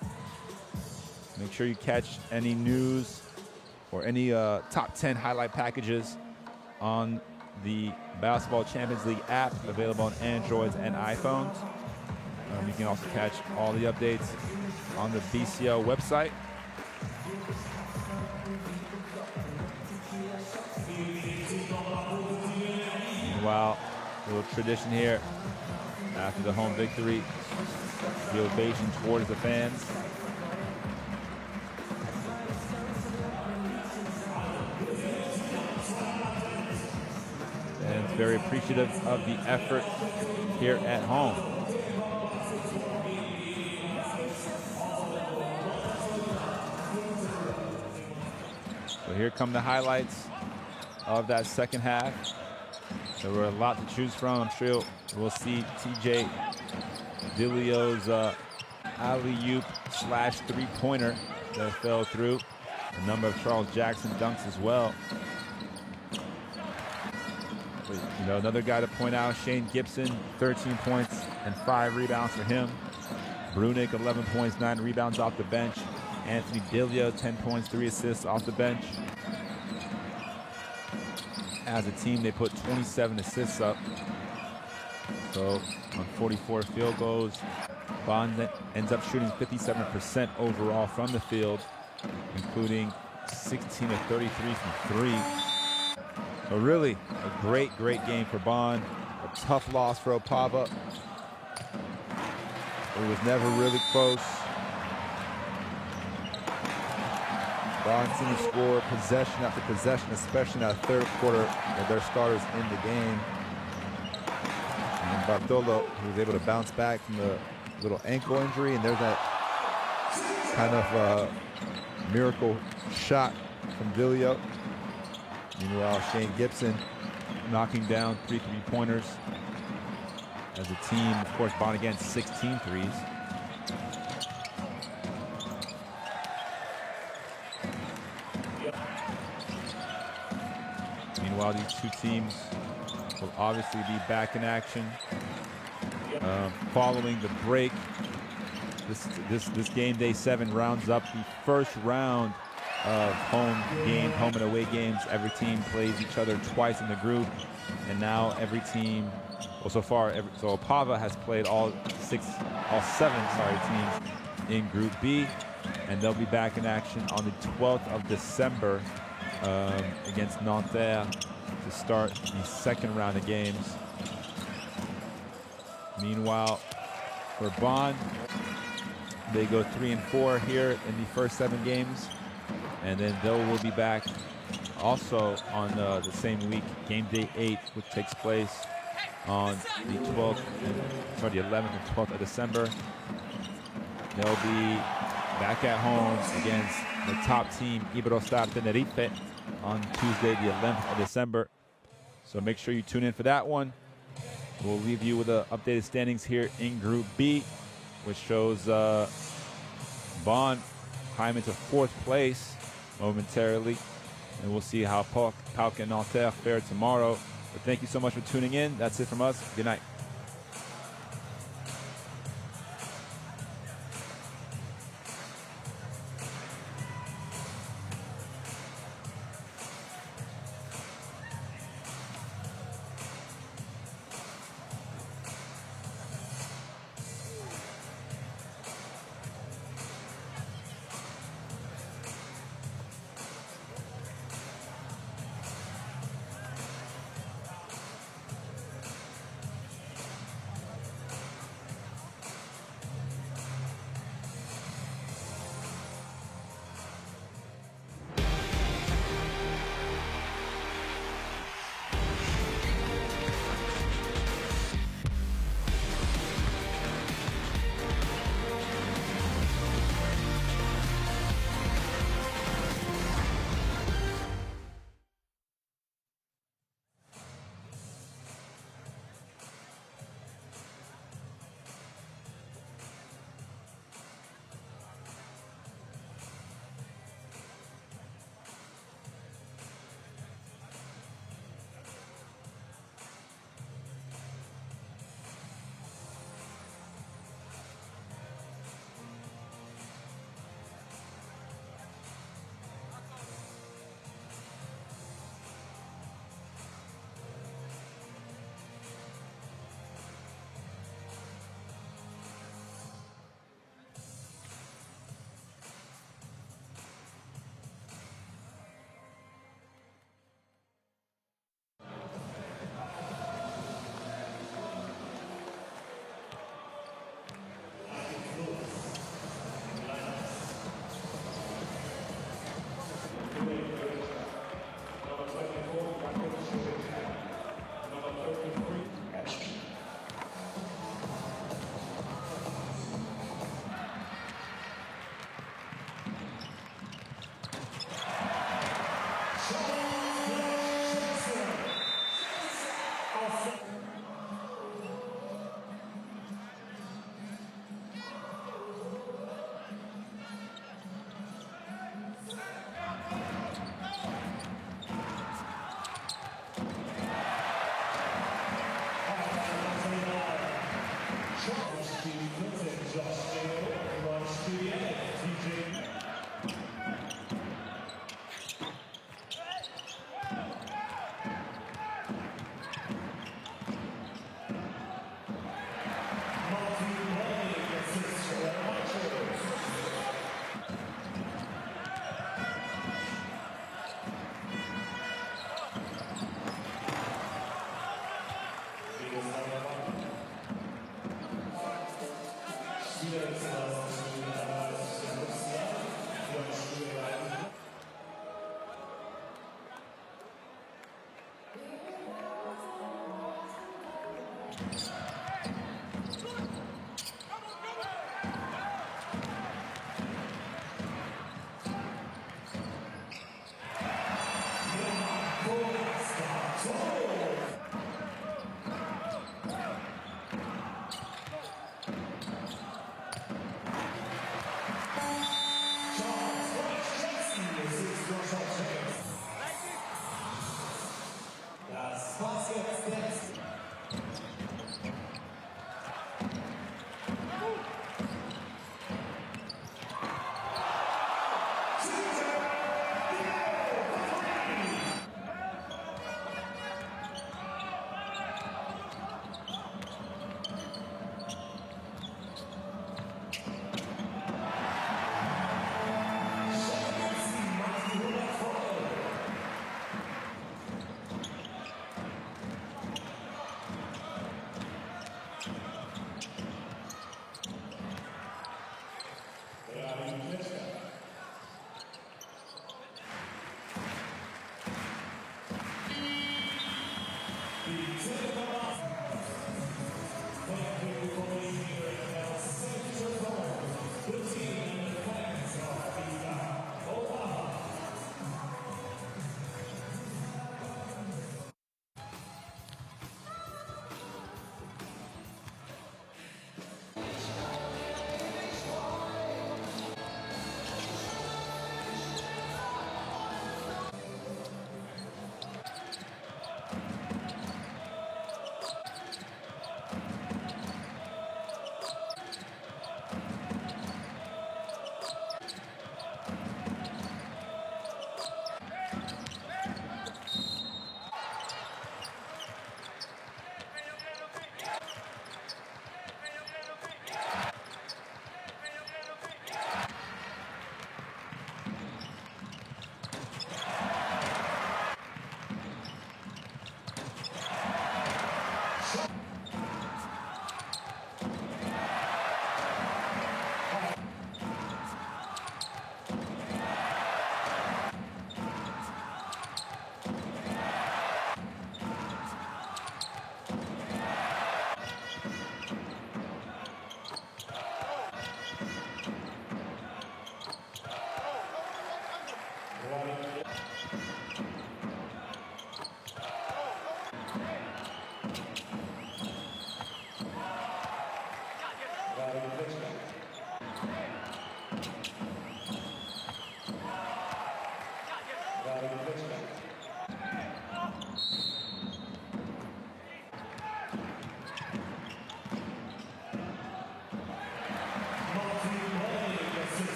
Make sure you catch any news or any top 10 highlight packages on the Basketball Champions League app, available on Androids and iPhones. You can also catch all the updates on the BCL website. Meanwhile, a little tradition here after the home victory, the ovation towards the fans. And it's very appreciative of the effort here at home. So here come the highlights of that second half. There were a lot to choose from. I'm sure we'll see TJ Dilio's alley-oop / three-pointer that fell through. A number of Charles Jackson dunks as well. But, you know, another guy to point out, Shane Gibson, 13 points and 5 rebounds for him. Brunick, 11 points, 9 rebounds off the bench. Anthony Dilio, 10 points, 3 assists off the bench. As a team, they put 27 assists up. So on 44 field goals, Bonn ends up shooting 57% overall from the field, including 16 of 33 from 3. So really a great, great game for Bonn. A tough loss for Opava. It was never really close. Bonn seemed to score possession after possession, especially in that third quarter with their starters in the game. And Bartolo, who was able to bounce back from the little ankle injury, and there's that kind of miracle shot from Dilio. Meanwhile, Shane Gibson knocking down 3 three-pointers. As a team, of course, Bonn again 16 threes. Meanwhile, these two teams will obviously be back in action following the break. This game day 7 rounds up the first round of home and away games. Every team plays each other twice in the group, and now every team, well, so Opava has played all 7 teams in Group B, and they'll be back in action on the 12th of December against Nanterre to start the second round of games. Meanwhile, for Bonn, they go 3-4 here in the first 7 games, and then they will be back Also on the same week, game day 8, which takes place on the 12th, the 11th and 12th of December. They'll be back at home against the top team, Iberostar Tenerife, on Tuesday, the 11th of December. So make sure you tune in for that one. We'll leave you with the updated standings here in Group B, which shows Bonn climb into 4th place momentarily. And we'll see how Pauk and Nanterre fare tomorrow. But thank you so much for tuning in. That's it from us. Good night.